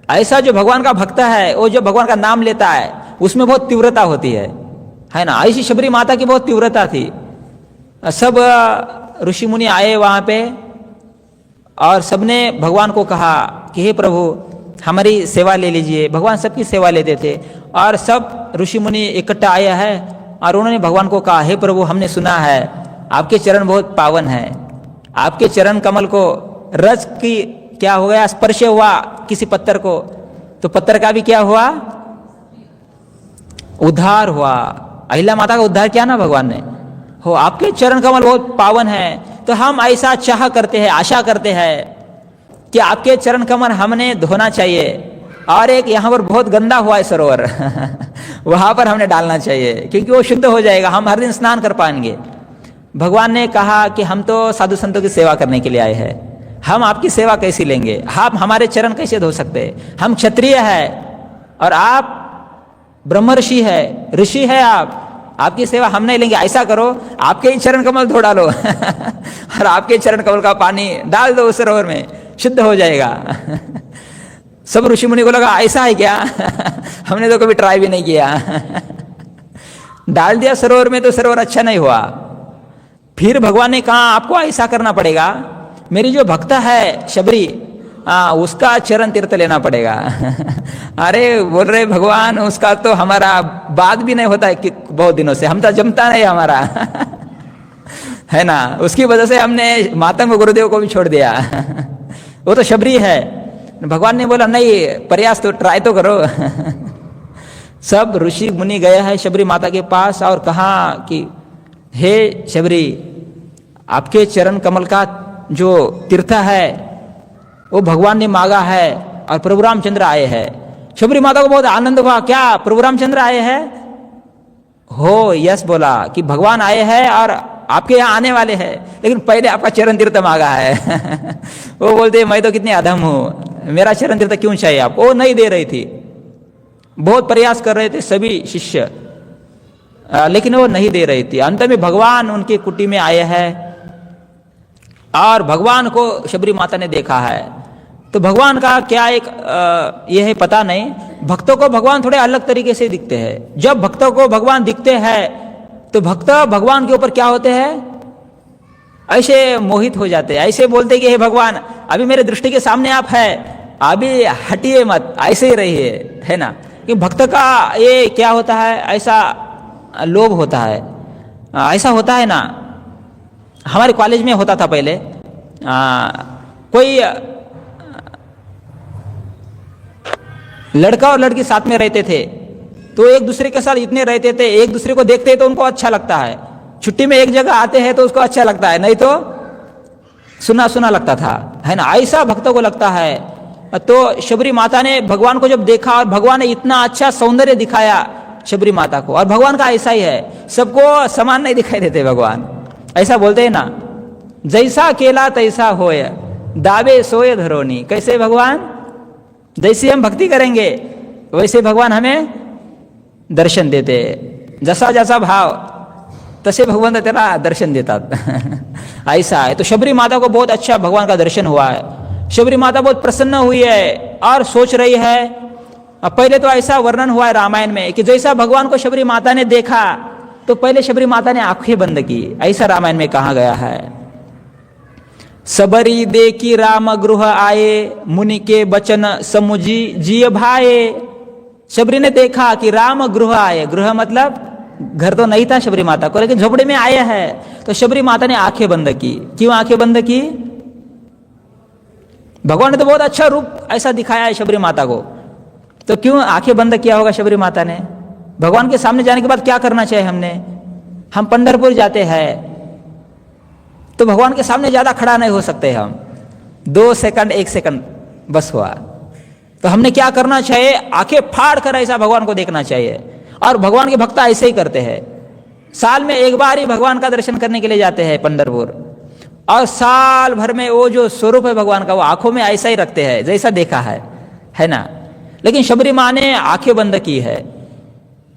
ऐसा जो भगवान का भक्त है, वो जो भगवान का नाम लेता है उसमें बहुत तीव्रता होती है ना। ऐसी शबरी माता की बहुत तीव्रता थी। सब ऋषि मुनि आए वहां पे और सबने भगवान को कहा कि हे प्रभु हमारी सेवा ले लीजिए। भगवान सबकी सेवा लेते थे और सब ऋषि मुनि इकट्ठा आया है और उन्होंने भगवान को कहा, हे प्रभु हमने सुना है आपके चरण बहुत पावन है, आपके चरण कमल को रज की क्या हो गया, स्पर्श हुआ किसी पत्थर को, तो पत्थर का भी क्या हुआ, उद्धार हुआ। अहिल्या माता का उद्धार किया ना भगवान ने। हो आपके चरण कमल बहुत पावन है, तो हम ऐसा चाह करते हैं, आशा करते हैं कि आपके चरण कमल हमने धोना चाहिए और एक यहाँ पर बहुत गंदा हुआ है सरोवर वहां पर हमने डालना चाहिए, क्योंकि वो शुद्ध हो जाएगा, हम हर दिन स्नान कर पाएंगे। भगवान ने कहा कि हम तो साधु संतों की सेवा करने के लिए आए हैं, हम आपकी सेवा कैसी लेंगे, आप हमारे चरण कैसे धो सकते हैं, हम क्षत्रिय है और आप ब्रह्मर्षि है, ऋषि है, आपकी सेवा हम नहीं लेंगे। ऐसा करो आपके ही चरण कमल धो डालो और आपके चरण कमल का पानी डाल दो उस सरोवर में, शुद्ध हो जाएगा सब ऋषि मुनि को लगा ऐसा है क्या हमने तो कभी ट्राई भी नहीं किया डाल दिया सरोवर में तो सरोवर अच्छा नहीं हुआ। फिर भगवान ने कहा आपको ऐसा करना पड़ेगा, मेरी जो भक्त है शबरी उसका चरण तीर्थ लेना पड़ेगा अरे बोल रहे भगवान उसका तो हमारा बात भी नहीं होता है कि बहुत दिनों से, हम तो जमता नहीं हमारा है ना, उसकी वजह से हमने मातंग गुरुदेव को भी छोड़ दिया वो तो शबरी है। भगवान ने बोला नहीं प्रयास तो ट्राई तो करो सब ऋषि मुनि गए हैं शबरी माता के पास और कहा कि हे शबरी आपके चरण कमल का जो तीर्थ है वो भगवान ने मांगा है और प्रभु रामचंद्र आए हैं। शबरी माता को बहुत आनंद हुआ, क्या प्रभु रामचंद्र आए हैं, हो यस बोला कि भगवान आए हैं और आपके यहाँ आने वाले हैं, लेकिन पहले आपका चरण तीर्थ मांगा है वो बोलते मैं तो कितने अधम हूँ, मेरा चरण तीर्थ क्यों चाहिए आपको। वो नहीं दे रही थी, बहुत प्रयास कर रहे थे सभी शिष्य लेकिन वो नहीं दे रही थी। अंत में भगवान उनकी कुटी में आए हैं और भगवान को शबरी माता ने देखा है। तो भगवान का क्या एक यह है पता नहीं, भक्तों को भगवान थोड़े अलग तरीके से दिखते हैं। जब भक्तों को भगवान दिखते हैं तो भक्त भगवान के ऊपर क्या होते हैं, ऐसे मोहित हो जाते हैं, ऐसे बोलते हैं कि हे भगवान अभी मेरे दृष्टि के सामने आप है, अभी हटिए मत, ऐसे ही रहिए, है ना। कि भक्त का ये क्या होता है, ऐसा लोभ होता है, ऐसा होता है ना। हमारे कॉलेज में होता था पहले कोई लड़का और लड़की साथ में रहते थे तो एक दूसरे के साथ इतने रहते थे, एक दूसरे को देखते तो उनको अच्छा लगता है, छुट्टी में एक जगह आते हैं तो उसको अच्छा लगता है, नहीं तो सुना सुना लगता था, है ना। ऐसा भक्तों को लगता है। तो शबरी माता ने भगवान को जब देखा और भगवान ने इतना अच्छा सौंदर्य दिखाया शबरी माता को, और भगवान का ऐसा ही है, सबको समान नहीं दिखाई देते भगवान, ऐसा बोलते हैं ना, जैसा केला तैसा होय दावे सोए धरोनी। कैसे भगवान, जैसे हम भक्ति करेंगे वैसे भगवान हमें दर्शन देते, जसा जसा भाव तसे भगवान तेरा दर्शन देता ऐसा है। तो शबरी माता को बहुत अच्छा भगवान का दर्शन हुआ है शबरी माता बहुत प्रसन्न हुई है और सोच रही है। पहले तो ऐसा वर्णन हुआ है रामायण में कि जैसा भगवान को शबरी माता ने देखा तो पहले शबरी माता ने आंखें बंद की, ऐसा रामायण में कहा गया है। सबरी देखी राम गृह आए, मुनि के बचन समुझी जिय भाए। शबरी ने देखा कि राम गृह आए, गृह मतलब घर तो नहीं था शबरी माता को, लेकिन झोपड़े में आया है। तो शबरी माता ने आंखें बंद की। क्यों आंखें बंद की? भगवान ने तो बहुत अच्छा रूप ऐसा दिखाया है शबरी माता को, तो क्यों आंखें बंद किया होगा शबरी माता ने? भगवान के सामने जाने के बाद क्या करना चाहिए हमने? हम पंढरपुर जाते हैं तो भगवान के सामने ज्यादा खड़ा नहीं हो सकते हम, 2 सेकंड 1 सेकंड बस हुआ। तो हमने क्या करना चाहिए? आंखें फाड़ कर ऐसा भगवान को देखना चाहिए। और भगवान के भक्त ऐसे ही करते हैं, साल में एक बार ही भगवान का दर्शन करने के लिए जाते हैं पंढरपुर, और साल भर में वो जो स्वरूप है भगवान का वो आंखों में ऐसा ही रखते हैं जैसा देखा है ना। लेकिन शबरी माँ ने आंखें बंद की है।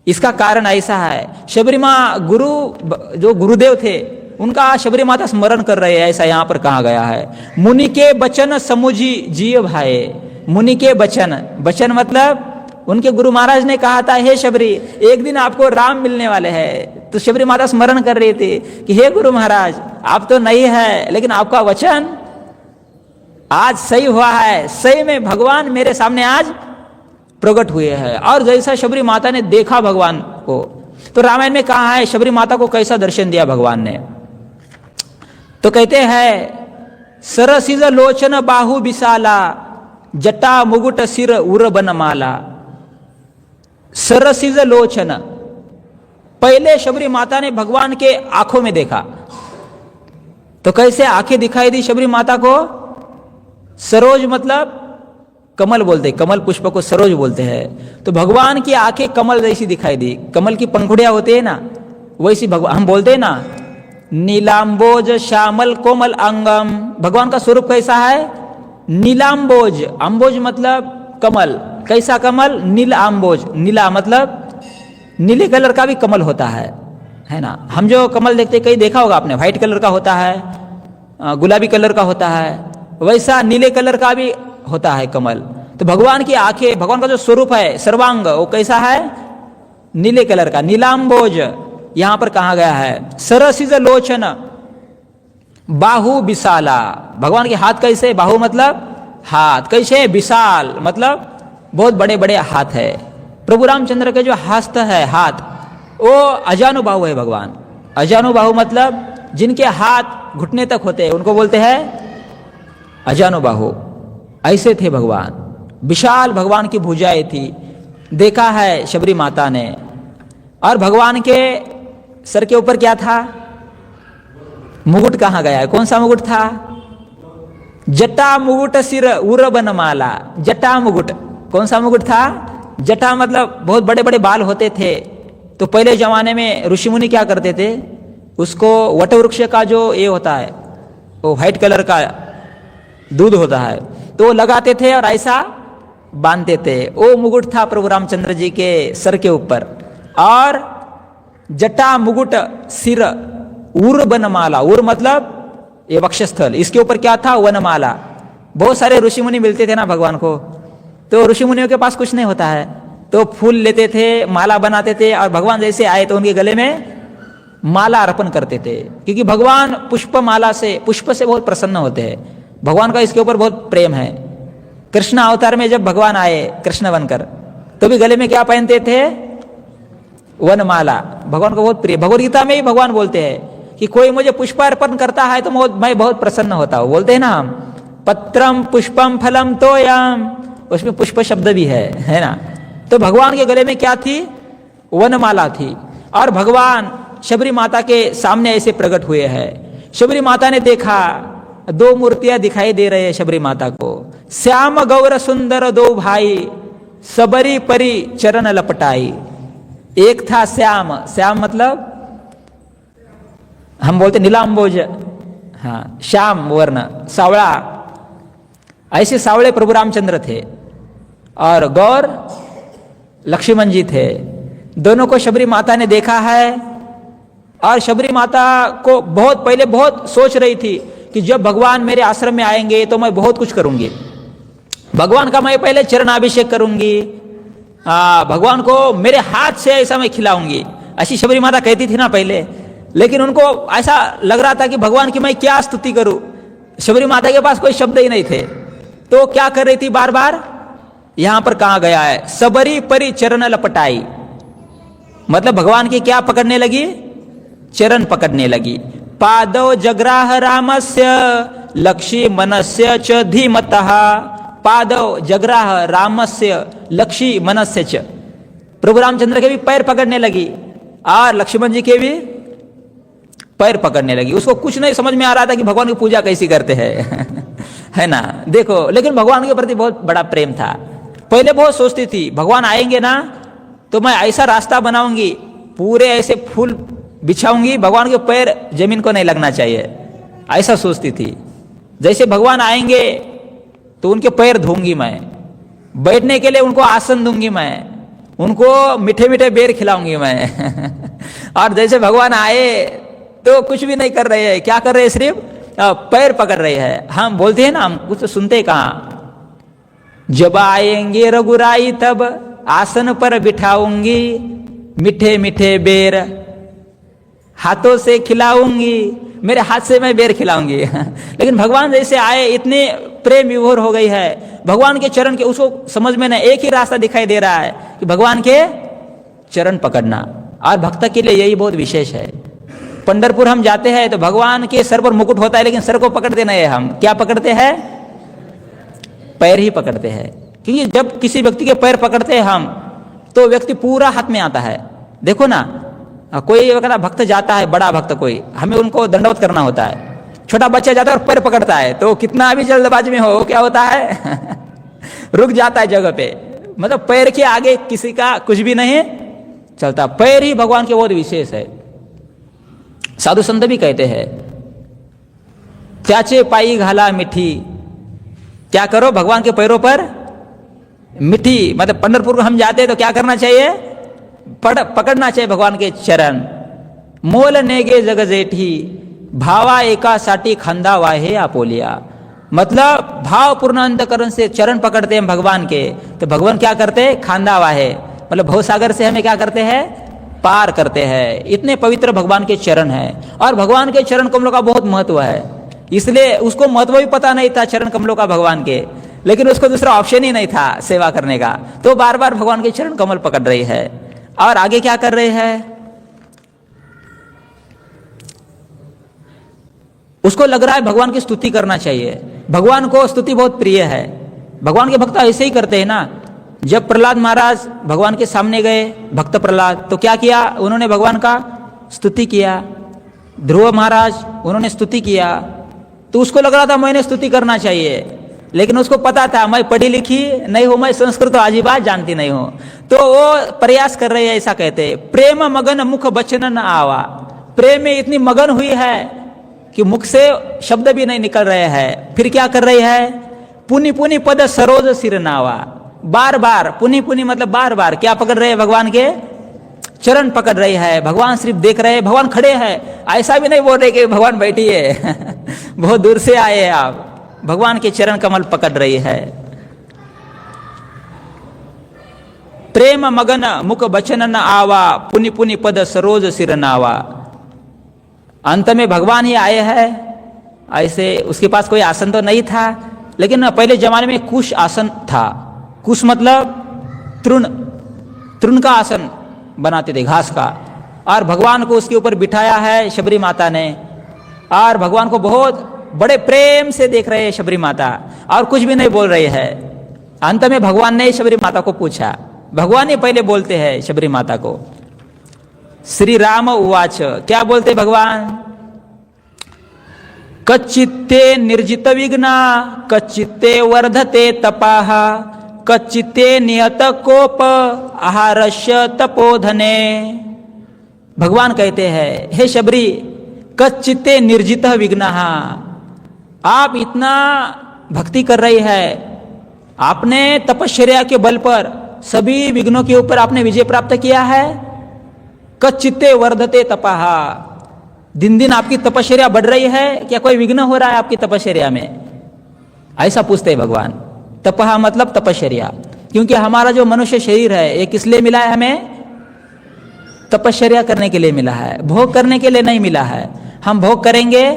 इसका कारण ऐसा है, शबरी माँ जो गुरुदेव थे उनका शबरी माता स्मरण कर रहे हैं, ऐसा यहां पर कहा गया है। मुनि के बचन समुझी जिय भाए। मुनि के बचन मतलब उनके गुरु महाराज ने कहा था, हे शबरी एक दिन आपको राम मिलने वाले हैं। तो शबरी माता स्मरण कर रही थी कि हे गुरु महाराज आप तो नहीं है, लेकिन आपका वचन आज सही हुआ है, सही में भगवान मेरे सामने आज प्रकट हुए हैं। और जैसा शबरी माता ने देखा भगवान को, तो रामायण में कहा है शबरी माता को कैसा दर्शन दिया भगवान ने। तो कहते हैं सरसिज लोचन बाहु विशाला, जटा मुगुट सिर उर बनमाला। सरसिज लोचन, पहले शबरी माता ने भगवान के आंखों में देखा। तो कैसे आंखें दिखाई दी शबरी माता को? सरोज मतलब कमल बोलते हैं, कमल पुष्प को सरोज बोलते हैं। तो भगवान की आंखें कमल जैसी दिखाई दी। कमल की पंखुड़ियां होती है ना, वैसी भगवान हम बोलते हैं ना, नीलांबोज श्यामल कोमल अंगम। भगवान का स्वरूप कैसा है? नीलांबोज। अंबोज मतलब कमल। कैसा कमल? नील अंबोज। नीला मतलब नीले कलर का भी कमल होता है ना। हम जो कमल देखते कहीं देखा होगा आपने, व्हाइट कलर का होता है, गुलाबी कलर का होता है, वैसा नीले कलर का भी होता है कमल। तो भगवान की आंखें, भगवान का जो स्वरूप है सर्वांग, वो कैसा है? नीले कलर का, नीलांबोज यहां पर कहा गया है। सरसिज लोचन बाहु विशाला। भगवान के हाथ कैसे? बाहु मतलब हाथ। कैसे? विशाल मतलब बहुत बड़े बड़े हाथ है। प्रभु रामचंद्र के जो हस्त है हाथ, वो अजानुबाहु है भगवान। अजानुबाहु मतलब जिनके हाथ घुटने तक होते हैं उनको बोलते हैं अजानुबाहु। ऐसे थे भगवान, विशाल भगवान की भुजाएं थी। देखा है शबरी माता ने। और भगवान के सर के ऊपर क्या था? मुकुट कहा गया है। कौन सा मुकुट था? जटा मुकुट सिर उर बनमाला। जटा मुकुट, कौन सा मुकुट था? जटा मतलब बहुत बड़े बड़े बाल होते थे। तो पहले जमाने में ऋषि मुनि क्या करते थे, उसको वट वृक्ष का जो ये होता है, वो व्हाइट कलर का दूध होता है, तो वो लगाते थे और ऐसा बांधते थे। वो मुकुट था प्रभु रामचंद्र जी के सर के ऊपर। और जटा मुकुट सिर उर बनमाला। उर मतलब ये वक्षस्थल, इसके ऊपर क्या था? वनमाला। बहुत सारे ऋषि मुनि मिलते थे ना भगवान को, तो ऋषि मुनियों के पास कुछ नहीं होता है, तो फूल लेते थे, माला बनाते थे, और भगवान जैसे आए तो उनके गले में माला अर्पण करते थे। क्योंकि भगवान पुष्प माला से, पुष्प से बहुत प्रसन्न होते हैं। भगवान का इसके ऊपर बहुत प्रेम है। कृष्ण अवतार में जब भगवान आए कृष्ण बनकर, तो भी गले में क्या पहनते थे? वनमाला। भगवान को बहुत प्रिय। भगवद गीता में ही भगवान बोलते हैं कि कोई मुझे पुष्प अर्पण करता है तो मैं बहुत प्रसन्न होता हूं। बोलते हैं ना हम, पत्रम पुष्पम फलम तोयम, उसमें पुष्प शब्द भी है ना। तो भगवान के गले में क्या थी? वनमाला थी। और भगवान शबरी माता के सामने ऐसे प्रकट हुए हैं। शबरी माता ने देखा, 2 मूर्तियां दिखाई दे रहे हैं शबरी माता को। श्याम गौर सुंदर 2 भाई, सबरी परी चरण लपटाई। एक था श्याम। श्याम मतलब हम बोलते नीलांबोज, हाँ, श्याम वर्ण, सावड़ा। ऐसे सावड़े प्रभु रामचंद्र थे। और गौर लक्ष्मण जी थे। दोनों को शबरी माता ने देखा है। और शबरी माता को बहुत पहले बहुत सोच रही थी कि जब भगवान मेरे आश्रम में आएंगे तो मैं बहुत कुछ करूंगी, भगवान का मैं पहले चरणाभिषेक करूंगी, भगवान को मेरे हाथ से ऐसा मैं खिलाऊंगी, ऐसी शबरी माता कहती थी ना पहले। लेकिन उनको ऐसा लग रहा था कि भगवान की मैं क्या स्तुति करूं, शबरी माता के पास कोई शब्द ही नहीं थे। तो क्या कर रही थी, बार बार यहां पर कहा गया है सबरी परी चरण लपटाई, मतलब भगवान की क्या पकड़ने लगी, चरण पकड़ने लगी। पादौ जग्राह रामस्य लक्ष्य मनस्य च धीमतः, पादौ जग्राह रामस्य लक्ष्य मनस्य च, प्रभु रामचंद्र के भी पैर पकड़ने लगी और लक्ष्मण जी के भी पैर पकड़ने लगी। उसको कुछ नहीं समझ में आ रहा था कि भगवान की पूजा कैसी करते हैं है ना, देखो। लेकिन भगवान के प्रति बहुत बड़ा प्रेम था। पहले बहुत सोचती थी भगवान आएंगे ना तो मैं ऐसा रास्ता बनाऊंगी, पूरे ऐसे फूल बिछाऊंगी, भगवान के पैर जमीन को नहीं लगना चाहिए, ऐसा सोचती थी। जैसे भगवान आएंगे तो उनके पैर धोऊंगी मैं, बैठने के लिए उनको आसन दूंगी मैं, उनको मीठे मीठे बेर खिलाऊंगी मैं और जैसे भगवान आए तो कुछ भी नहीं कर रहे हैं, क्या कर रहे हैं, सिर्फ पैर पकड़ रहे हैं। हम बोलते हैं ना, हम कुछ तो सुनते कहाँ, जब आएंगे रघुराई तब आसन पर बिठाऊंगी, मीठे मीठे बेर हाथों से खिलाऊंगी, मेरे हाथ से मैं बेर खिलाऊंगी लेकिन भगवान जैसे आए, इतने प्रेम विभोर हो गई है भगवान के चरण के, उसको समझ में नहीं, एक ही रास्ता दिखाई दे रहा है कि भगवान के चरण पकड़ना। और भक्त के लिए यही बहुत विशेष है। पंढरपुर हम जाते हैं तो भगवान के सर पर मुकुट होता है, लेकिन सर को पकड़ते नहीं है, हम क्या पकड़ते हैं, पैर ही पकड़ते हैं। क्योंकि जब किसी व्यक्ति के पैर पकड़ते हैं हम तो व्यक्ति पूरा हाथ में आता है। देखो ना, कोई अगर भक्त जाता है, बड़ा भक्त कोई, हमें उनको दंडवत करना होता है, छोटा बच्चा जाता है और पैर पकड़ता है तो कितना भी जल्दबाजी में हो क्या होता है रुक जाता है जगह पे, मतलब पैर के आगे किसी का कुछ भी नहीं चलता। पैर ही भगवान के बहुत विशेष है। साधु संत भी कहते हैं त्याचे पाई घाला मिठी, क्या करो भगवान के पैरों पर मिठी, मतलब पंढरपुर को हम जाते हैं तो क्या करना चाहिए, पकड़ना चाहिए भगवान के चरण। मोल नेगे जग जेठी भावा एका साठी खंदा वाहे आपोलिया, मतलब भाव पूर्ण अंतकरण से चरण पकड़ते हैं भगवान के तो भगवान क्या करते हैं, खांदा वाहे, मतलब भवसागर से हमें क्या करते हैं, पार करते हैं। इतने पवित्र भगवान के चरण हैं और भगवान के चरण कमलों का बहुत महत्व है। इसलिए उसको महत्व भी पता नहीं था चरण कमलों का भगवान के, लेकिन उसको दूसरा ऑप्शन ही नहीं था सेवा करने का, तो बार बार भगवान के चरण कमल पकड़ रही है। और आगे क्या कर रहे हैं, उसको लग रहा है भगवान की स्तुति करना चाहिए, भगवान को स्तुति बहुत प्रिय है। भगवान के भक्त ऐसे ही करते हैं ना। जब प्रहलाद महाराज भगवान के सामने गए, भक्त प्रहलाद, तो क्या किया उन्होंने, भगवान का स्तुति किया। ध्रुव महाराज उन्होंने स्तुति किया, तो उसको लग रहा था मैंने स्तुति करना चाहिए, लेकिन उसको पता था मैं पढ़ी लिखी नहीं हूं, मैं संस्कृत आजी बात जानती नहीं हूं, तो वो प्रयास कर रहे हैं। ऐसा कहते हैं प्रेम मगन मुख बचन न आवा, प्रेम में इतनी मगन हुई है कि मुख से शब्द भी नहीं निकल रहे हैं। फिर क्या कर रही है, पुनि पुनि पद सरोज सिर नावा, बार बार पुनि पुनि मतलब बार बार क्या पकड़ रहे हैं, भगवान के चरण पकड़ रही है। भगवान सिर्फ देख रहे हैं, भगवान खड़े हैं, ऐसा भी नहीं बोल रहे कि भगवान बैठिए बहुत दूर से आए हैं आप, भगवान के चरण कमल पकड़ रही है। प्रेम मगन मुख बचन न आवा, पुनि पुनि पद सरोज सिर नावा। अंत में भगवान ही आए हैं। ऐसे उसके पास कोई आसन तो नहीं था, लेकिन पहले जमाने में कुश आसन था। कुश मतलब तृण, तृण का आसन बनाते थे, घास का, और भगवान को उसके ऊपर बिठाया है शबरी माता ने। और भगवान को बहुत बड़े प्रेम से देख रहे हैं शबरी माता, और कुछ भी नहीं बोल रहे हैं। अंत में भगवान ने शबरी माता को पूछा, भगवान ही पहले बोलते हैं शबरी माता को। श्री राम उवाच, क्या बोलते भगवान, कच्चित्ते निर्जित विघ्ना कच्चित्ते वर्धते तपाह कच्चित्ते नियत कोप आहारस्य तपोधने। भगवान कहते हैं हे शबरी, कच्चित्ते निर्जित विघ्ना, आप इतना भक्ति कर रही है, आपने तपश्चर्या के बल पर सभी विघ्नों के ऊपर आपने विजय प्राप्त किया है। कच्चित्ते वर्धते तपाहा, दिन दिन आपकी तपश्चर्या बढ़ रही है, क्या कोई विघ्न हो रहा है आपकी तपश्चर्या में? ऐसा पूछते हैं भगवान। तपहा मतलब तपश्चर्या, क्योंकि हमारा जो मनुष्य शरीर है ये किस लिए मिला है? हमें तपश्चर्या करने के लिए मिला है, भोग करने के लिए नहीं मिला है। हम भोग करेंगे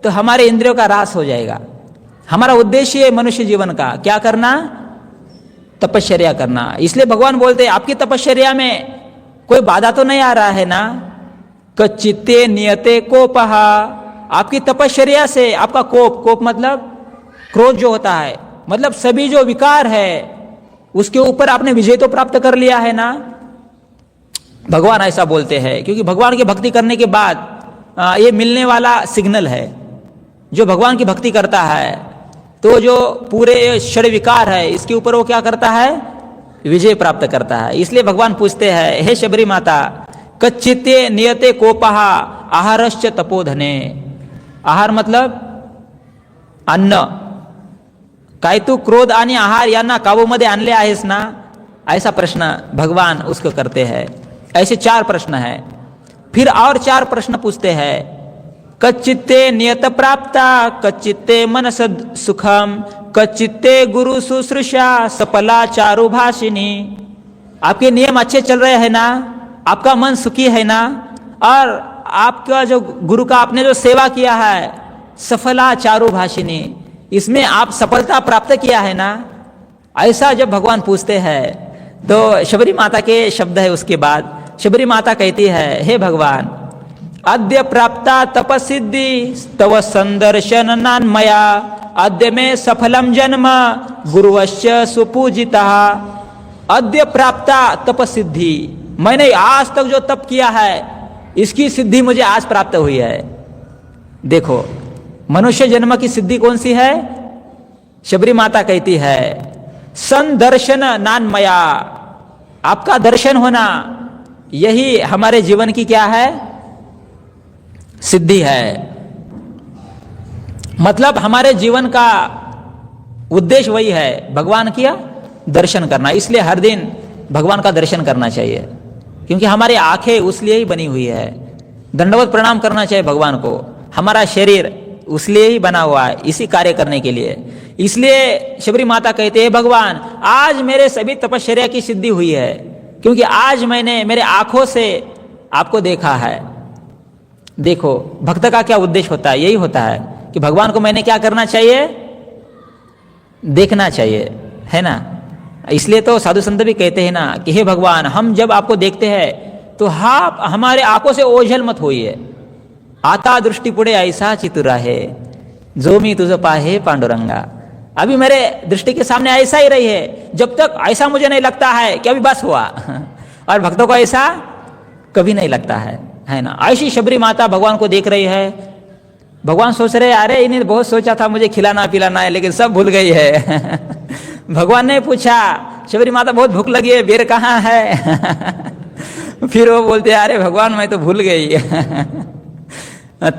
तो हमारे इंद्रियों का ह्रास हो जाएगा। हमारा उद्देश्य है मनुष्य जीवन का क्या करना? तपश्चर्या करना। इसलिए भगवान बोलते हैं आपकी तपश्चर्या में कोई बाधा तो नहीं आ रहा है ना? कच्चित्ते नियते कोपहा, आपकी तपश्चर्या से आपका कोप, कोप मतलब क्रोध जो होता है, मतलब सभी जो विकार है उसके ऊपर आपने विजय तो प्राप्त कर लिया है ना? भगवान ऐसा बोलते हैं क्योंकि भगवान की भक्ति करने के बाद ये मिलने वाला सिग्नल है। जो भगवान की भक्ति करता है तो जो पूरे षड विकार है इसके ऊपर वो क्या करता है? विजय प्राप्त करता है। इसलिए भगवान पूछते हैं, हे शबरी माता, कच्चिते नियते कोपहा आहारश्च तपोधने। आहार मतलब अन्न, काय तू क्रोध आणि आहार यांना काबूमध्ये आणले आहेस ना? ऐसा प्रश्न भगवान उसको करते हैं। ऐसे 4 प्रश्न है। फिर और 4 प्रश्न पूछते हैं, कच्चित्ते नियत प्राप्ता, कच्चित्ते मनस सुखम, कच्चित्ते गुरु शुश्रूषा सफला चारु भाषिनी। आपके नियम अच्छे चल रहे हैं ना? आपका मन सुखी है ना? और आपका जो गुरु का आपने जो सेवा किया है, सफला चारु भाषिनी, इसमें आप सफलता प्राप्त किया है ना? ऐसा जब भगवान पूछते हैं तो शबरी माता के शब्द है। उसके बाद शबरी माता कहती है, हे भगवान, अद्य प्राप्ता तपसिद्धि तव संदर्शन नान्मया, अद्य में सफलम जन्म गुरुवश्च सुपूजिता। अद्य प्राप्ता तपसिद्धि, मैंने आज तक जो तप किया है इसकी सिद्धि मुझे आज प्राप्त हुई है। देखो मनुष्य जन्म की सिद्धि कौन सी है? शबरी माता कहती है, संदर्शन नान्मया, आपका दर्शन होना यही हमारे जीवन की क्या है? सिद्धि है। मतलब हमारे जीवन का उद्देश्य वही है, भगवान किया दर्शन करना। इसलिए हर दिन भगवान का दर्शन करना चाहिए, क्योंकि हमारी आंखें उस लिए ही बनी हुई है। दंडवत प्रणाम करना चाहिए भगवान को। हमारा शरीर उस लिए ही बना हुआ है, इसी कार्य करने के लिए। इसलिए शबरी माता कहते हैं, भगवान आज मेरे सभी तपश्चर्या की सिद्धि हुई है, क्योंकि आज मैंने मेरे आंखों से आपको देखा है। देखो भक्त का क्या उद्देश्य होता है? यही होता है कि भगवान को मैंने क्या करना चाहिए? देखना चाहिए, है ना? इसलिए तो साधु संत भी कहते हैं ना कि हे भगवान, हम जब आपको देखते हैं तो आप हमारे आंखों से ओझल मत होइए। आता दृष्टि पुढे ऐसा चितुरा है, जो मी तुझ पाहे पांडुरंगा। अभी मेरे दृष्टि के सामने ऐसा ही रही है, जब तक ऐसा मुझे नहीं लगता है कि अभी बस हुआ। और भक्तों को ऐसा कभी नहीं लगता है ना? ऐसी शबरी माता भगवान को देख रही है। भगवान सोच रहे, अरे इन्हें बहुत सोचा था मुझे खिलाना पिलाना है, लेकिन सब भूल गई है। भगवान ने पूछा, शबरी माता बहुत भूख लगी है, बेर कहाँ है? फिर वो बोलते, अरे भगवान मैं तो भूल गई।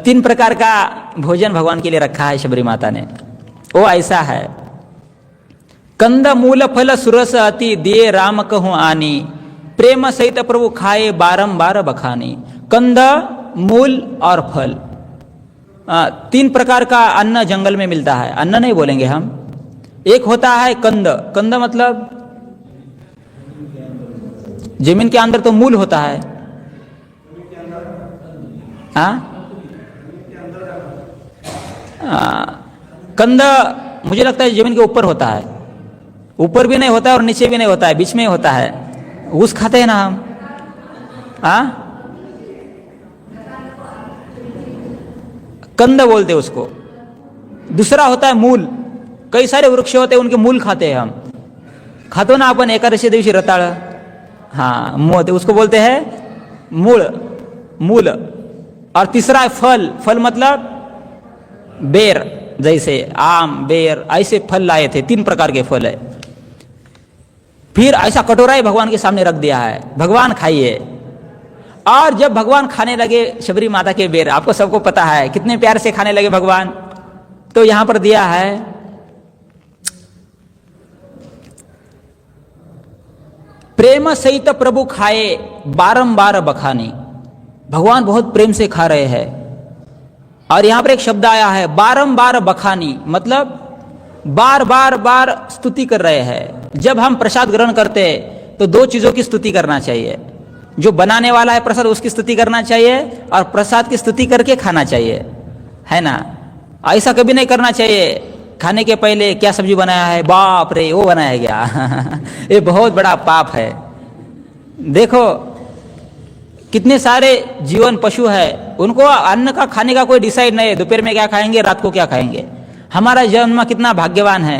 3 प्रकार का भोजन भगवान के लिए रखा है शबरी माता ने। वो ऐसा है, कंद मूल फल सुरस अति दिए राम कहूँ आनी, प्रेम सहित प्रभु खाए बारंबार बखानी। कंद, मूल और फल, 3 प्रकार का अन्न जंगल में मिलता है। अन्न नहीं बोलेंगे हम। एक होता है कंद। कंद मतलब जमीन के अंदर तो मूल होता है। कंद मुझे लगता है जमीन के ऊपर होता है। ऊपर भी नहीं होता है और नीचे भी नहीं होता है, बीच में ही होता है। उस खाते हैं ना हम। कंद बोलते हैं उसको। दूसरा होता है मूल। कई सारे वृक्ष होते हैं, उनके मूल खाते हैं हम। खातो ना अपन एकादशी दिवशी रताळ, हाँ, उसको बोलते हैं मूल। मूल। और तीसरा है फल। फल मतलब बेर, जैसे आम, बेर, ऐसे फल लाए थे। 3 प्रकार के फल है। फिर ऐसा कटोरा ही भगवान के सामने रख दिया है, भगवान खाइए। और जब भगवान खाने लगे शबरी माता के बेर, आपको सबको पता है कितने प्यार से खाने लगे भगवान, तो यहां पर दिया है, प्रेम सहित प्रभु खाए बारंबार बखानी। भगवान बहुत प्रेम से खा रहे हैं। और यहां पर एक शब्द आया है बारंबार बखानी, मतलब बार बार बार स्तुति कर रहे हैं। जब हम प्रसाद ग्रहण करते हैं तो दो चीजों की स्तुति करना चाहिए, जो बनाने वाला है प्रसाद उसकी स्तुति करना चाहिए और प्रसाद की स्तुति करके खाना चाहिए, है ना। ऐसा कभी नहीं करना चाहिए खाने के पहले क्या सब्जी बनाया है, बाप रे वो बनाया गया ये बहुत बड़ा पाप है। देखो कितने सारे जीवन पशु है, उनको अन्न का खाने का कोई डिसाइड नहीं है, दोपहर में क्या खाएंगे, रात को क्या खाएंगे। हमारा जन्म कितना भाग्यवान है,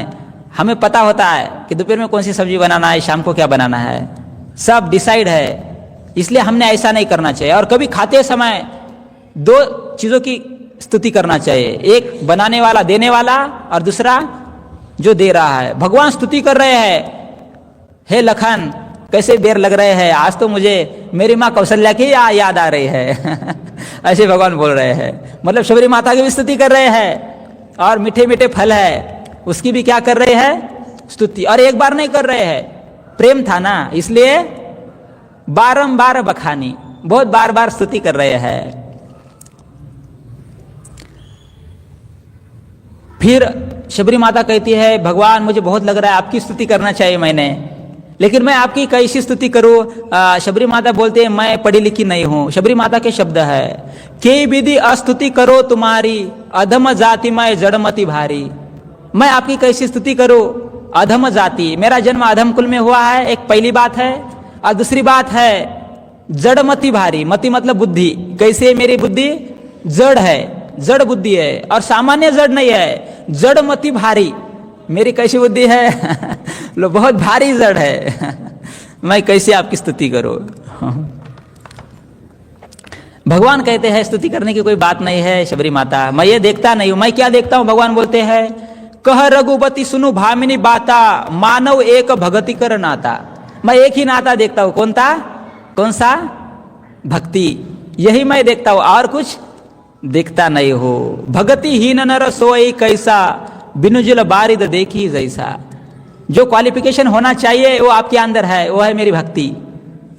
हमें पता होता है कि दोपहर में कौन सी सब्जी बनाना है, शाम को क्या बनाना है, सब डिसाइड है। इसलिए हमने ऐसा नहीं करना चाहिए। और कभी खाते समय दो चीजों की स्तुति करना चाहिए, एक बनाने वाला देने वाला और दूसरा जो दे रहा है। भगवान स्तुति कर रहे हैं, हे लखन कैसे देर लग रहे हैं, आज तो मुझे मेरी माँ कौशल्या की याद आ रही है ऐसे भगवान बोल रहे हैं। मतलब शबरी माता की भी स्तुति कर रहे हैं और मीठे मीठे फल है उसकी भी क्या कर रहे हैं, स्तुति। और एक बार नहीं कर रहे हैं, प्रेम था ना, इसलिए बारंबार बखानी, बहुत बार बार स्तुति कर रहे हैं। फिर शबरी माता कहती है भगवान मुझे बहुत लग रहा है आपकी स्तुति करना चाहिए मैंने, लेकिन मैं आपकी कैसी स्तुति करूं। शबरी माता बोलते हैं मैं पढ़ी लिखी नहीं हूं। शबरी माता के शब्द है के विधि अस्तुति करो तुम्हारी, अधम जाति मैं जड़मति भारी। मैं आपकी कैसी स्तुति करूं, अधम जाति, मेरा जन्म अधम कुल में हुआ है, एक पहली बात है। और दूसरी बात है जड़मति भारी, मति मतलब बुद्धि, कैसे मेरी बुद्धि जड़ है, जड़ बुद्धि है और सामान्य जड़ नहीं है, जड़मति भारी। मेरी कैसी बुद्धि है लो बहुत भारी जड़ है मैं कैसे आपकी स्तुति करूं। भगवान कहते हैं स्तुति करने की कोई बात नहीं है शबरी माता, मैं ये देखता नहीं हूं। मैं क्या देखता हूं, भगवान बोलते हैं कह रघुपति सुनु भामिनी बाता, मानव एक भगति कर नाता। मैं एक ही नाता देखता हूं, कौन सा, भक्ति, यही मैं देखता हूं और कुछ देखता नहीं हो। भगति हीन नर सोई कैसा, बिनु जल बारिद देखी जैसा। जो क्वालिफिकेशन होना चाहिए वो आपके अंदर है, वो है मेरी भक्ति,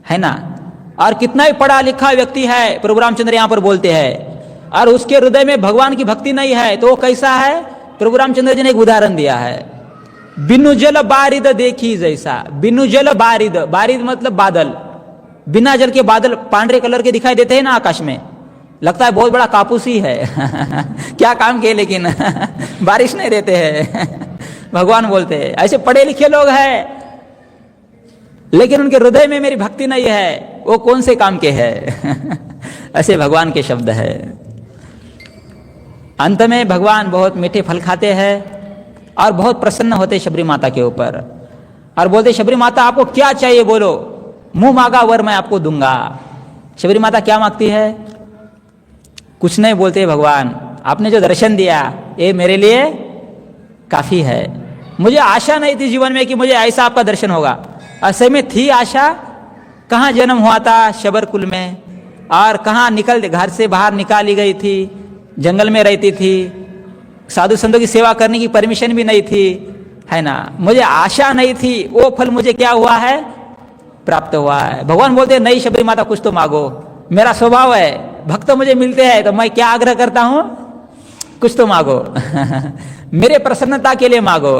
है ना। और कितना ही पढ़ा लिखा व्यक्ति है, प्रभु रामचंद्र यहाँ पर बोलते हैं, और उसके हृदय में भगवान की भक्ति नहीं है तो वो कैसा है। प्रभु रामचंद्र जी ने एक उदाहरण दिया है, बिनु जल बारिद देखी जैसा। बिनु जल बारिद, बारिद मतलब बादल, बिना जल के बादल पांडरे कलर के दिखाई देते हैं ना आकाश में, लगता है बहुत बड़ा कापूस ही है क्या काम किए लेकिन बारिश नहीं देते हैं भगवान बोलते हैं ऐसे पढ़े लिखे लोग हैं लेकिन उनके हृदय में मेरी भक्ति नहीं है, वो कौन से काम के हैं ऐसे भगवान के शब्द है। अंत में भगवान बहुत मीठे फल खाते हैं और बहुत प्रसन्न होते शबरी माता के ऊपर और बोलते शबरी माता आपको क्या चाहिए बोलो, मुंह मांगा वर मैं आपको दूंगा। शबरी माता क्या मांगती है, कुछ नहीं बोलते भगवान आपने जो दर्शन दिया ये मेरे लिए काफी है। मुझे आशा नहीं थी जीवन में कि मुझे ऐसा आपका दर्शन होगा, ऐसे में थी आशा। कहाँ जन्म हुआ था, शबर कुल में, और कहाँ घर से बाहर निकाली गई थी, जंगल में रहती थी, साधु संतों की सेवा करने की परमिशन भी नहीं थी, है ना। मुझे आशा नहीं थी, वो फल मुझे क्या हुआ है, प्राप्त हुआ है। भगवान बोलते हैं नहीं शबरी माता कुछ तो मांगो, मेरा स्वभाव है, भक्त मुझे मिलते हैं तो मैं क्या आग्रह करता हूं, कुछ तो मांगो मेरे प्रसन्नता के लिए मांगो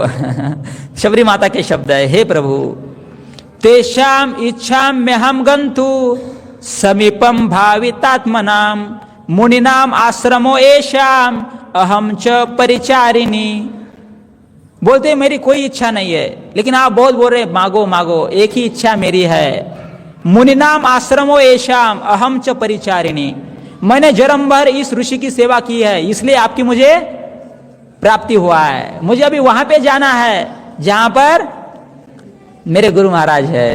शबरी माता के शब्द है, हे प्रभु तेषाम इच्छाम में हम गंतु समीपम भावितात्मनाम मुनिनाम आश्रमो एशाम अहम च परिचारिणी। बोलते मेरी कोई इच्छा नहीं है, लेकिन आप बहुत बोल रहे मांगो मांगो, एक ही इच्छा मेरी है। मुनिनाम आश्रमो एशाम अहम च परिचारिणी, मैंने जन्म भर इस ऋषि की सेवा की है इसलिए आपकी मुझे प्राप्ति हुआ है। मुझे अभी वहां पे जाना है जहां पर मेरे गुरु महाराज है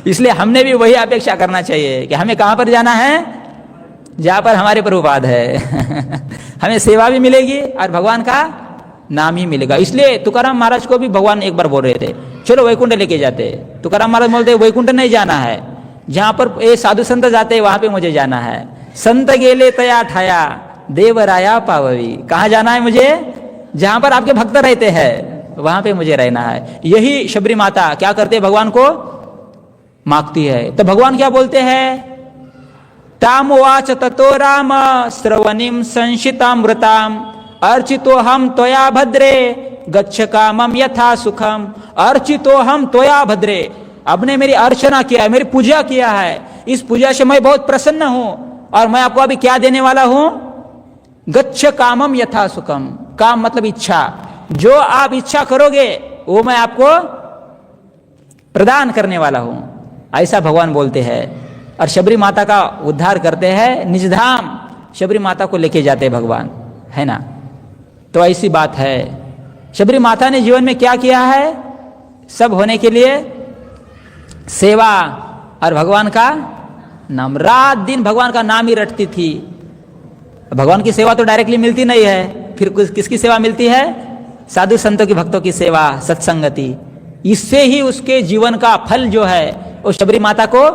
इसलिए हमने भी वही अपेक्षा करना चाहिए कि हमें कहां पर जाना है, जहां पर हमारे प्रभुपाद है हमें सेवा भी मिलेगी और भगवान का नाम ही मिलेगा। इसलिए तुकाराम महाराज को भी भगवान एक बार बोल रहे थे चलो वैकुंठ लेके जाते। तुकाराम महाराज बोलते वैकुंठ नहीं जाना है, जहां पर ये साधु संत जाते वहां पे मुझे जाना है। संत गेले तया ठाया देवराया पाववी, कहाँ जाना है मुझे, जहां पर आपके भक्त रहते हैं वहां पे मुझे रहना है। यही शबरी माता क्या करते हैं, भगवान को मांगती है। तो भगवान क्या बोलते हैं, तामुवाच ततो राम श्रवणीं संशितामृताम अर्चितो हम त्वया भद्रे गच्छ कामम यथा सुखम। अर्चितो हम त्वया भद्रे, आपने मेरी अर्चना किया है, मेरी पूजा किया है, इस पूजा से मैं बहुत प्रसन्न हूं और मैं आपको अभी क्या देने वाला हूं? गच्छ कामम यथा सुखम। काम मतलब इच्छा, जो आप इच्छा करोगे वो मैं आपको प्रदान करने वाला हूं, ऐसा भगवान बोलते हैं। और शबरी माता का उद्धार करते हैं, निजधाम शबरी माता को लेके जाते हैं भगवान, है ना। तो ऐसी बात है, शबरी माता ने जीवन में क्या किया है? सब होने के लिए सेवा और भगवान का नाम, रात दिन भगवान का नाम ही रटती थी। भगवान की सेवा तो डायरेक्टली मिलती नहीं है, फिर किसकी सेवा मिलती है? साधु संतों की, भक्तों की सेवा, सत्संगति। इससे ही उसके जीवन का फल जो है वो शबरी माता को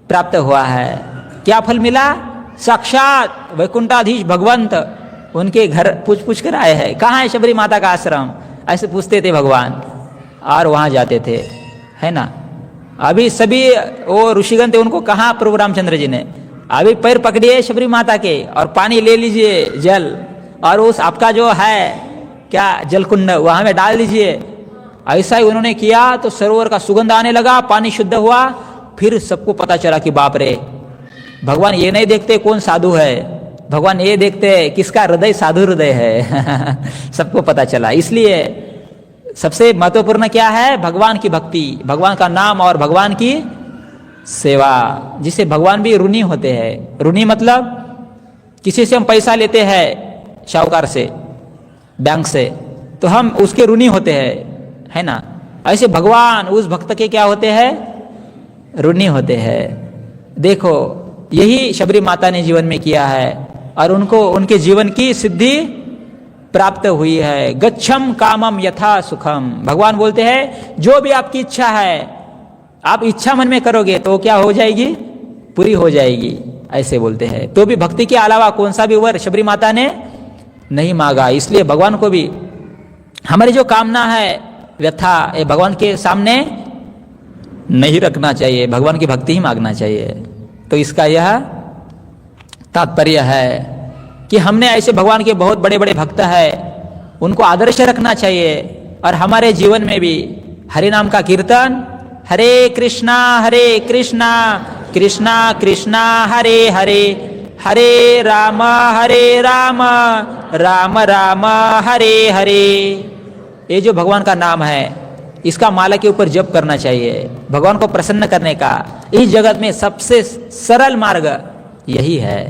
प्राप्त हुआ है। क्या फल मिला? साक्षात वैकुंठाधीश भगवंत उनके घर पूछ कर आए हैं, कहाँ है शबरी माता का आश्रम, ऐसे पूछते थे भगवान और वहां जाते थे, है ना। अभी सभी वो ऋषिगण थे, उनको कहा प्रभु रामचंद्र जी ने, अभी पैर पकड़िए शबरी माता के और पानी ले लीजिए जल, और उस आपका जो है क्या जलकुंड वहां में डाल दीजिए। ऐसा ही उन्होंने किया तो सरोवर का सुगंध आने लगा, पानी शुद्ध हुआ। फिर सबको पता चला कि बाप रे, भगवान ये नहीं देखते कौन साधु है, भगवान ये देखते किसका हृदय साधु हृदय है। सबको पता चला। इसलिए सबसे महत्वपूर्ण क्या है? भगवान की भक्ति, भगवान का नाम और भगवान की सेवा, जिसे भगवान भी ऋणी होते हैं। ऋणी मतलब किसी से हम पैसा लेते हैं, शाहूकार से, बैंक से, तो हम उसके ऋणी होते हैं, है ना। ऐसे भगवान उस भक्त के क्या होते हैं? ऋणी होते हैं। देखो यही शबरी माता ने जीवन में किया है और उनको उनके जीवन की सिद्धि प्राप्त हुई है। गच्छम कामम यथा सुखम। भगवान बोलते हैं जो भी आपकी इच्छा है, आप इच्छा मन में करोगे तो क्या हो जाएगी? पूरी हो जाएगी, ऐसे बोलते हैं। तो भी भक्ति के अलावा कौन सा भी वर शबरी माता ने नहीं मांगा। इसलिए भगवान को भी हमारी जो कामना है, व्यथा, ये भगवान के सामने नहीं रखना चाहिए, भगवान की भक्ति ही मांगना चाहिए। तो इसका यह तात्पर्य है कि हमने ऐसे भगवान के बहुत बड़े बड़े भक्त हैं, उनको आदर्श रखना चाहिए। और हमारे जीवन में भी हरि नाम का कीर्तन, हरे कृष्णा कृष्णा कृष्णा हरे हरे, हरे राम राम राम हरे हरे। ये जो भगवान का नाम है, इसका माला के ऊपर जप करना चाहिए, भगवान को प्रसन्न करने का। इस जगत में सबसे सरल मार्ग यही है।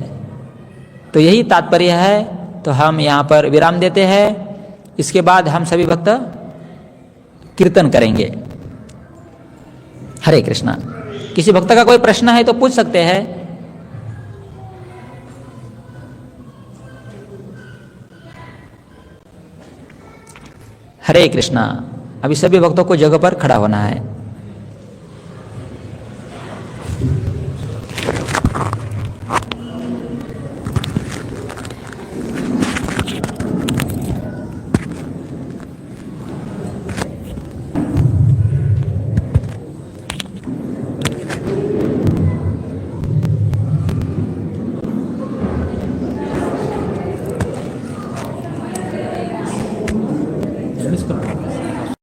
तो यही तात्पर्य है। तो हम यहाँ पर विराम देते हैं। इसके बाद हम सभी भक्त कीर्तन करेंगे। हरे कृष्णा। किसी भक्त का कोई प्रश्न है तो पूछ सकते हैं। हरे कृष्णा। अभी सभी भक्तों को जगह पर खड़ा होना है। इसको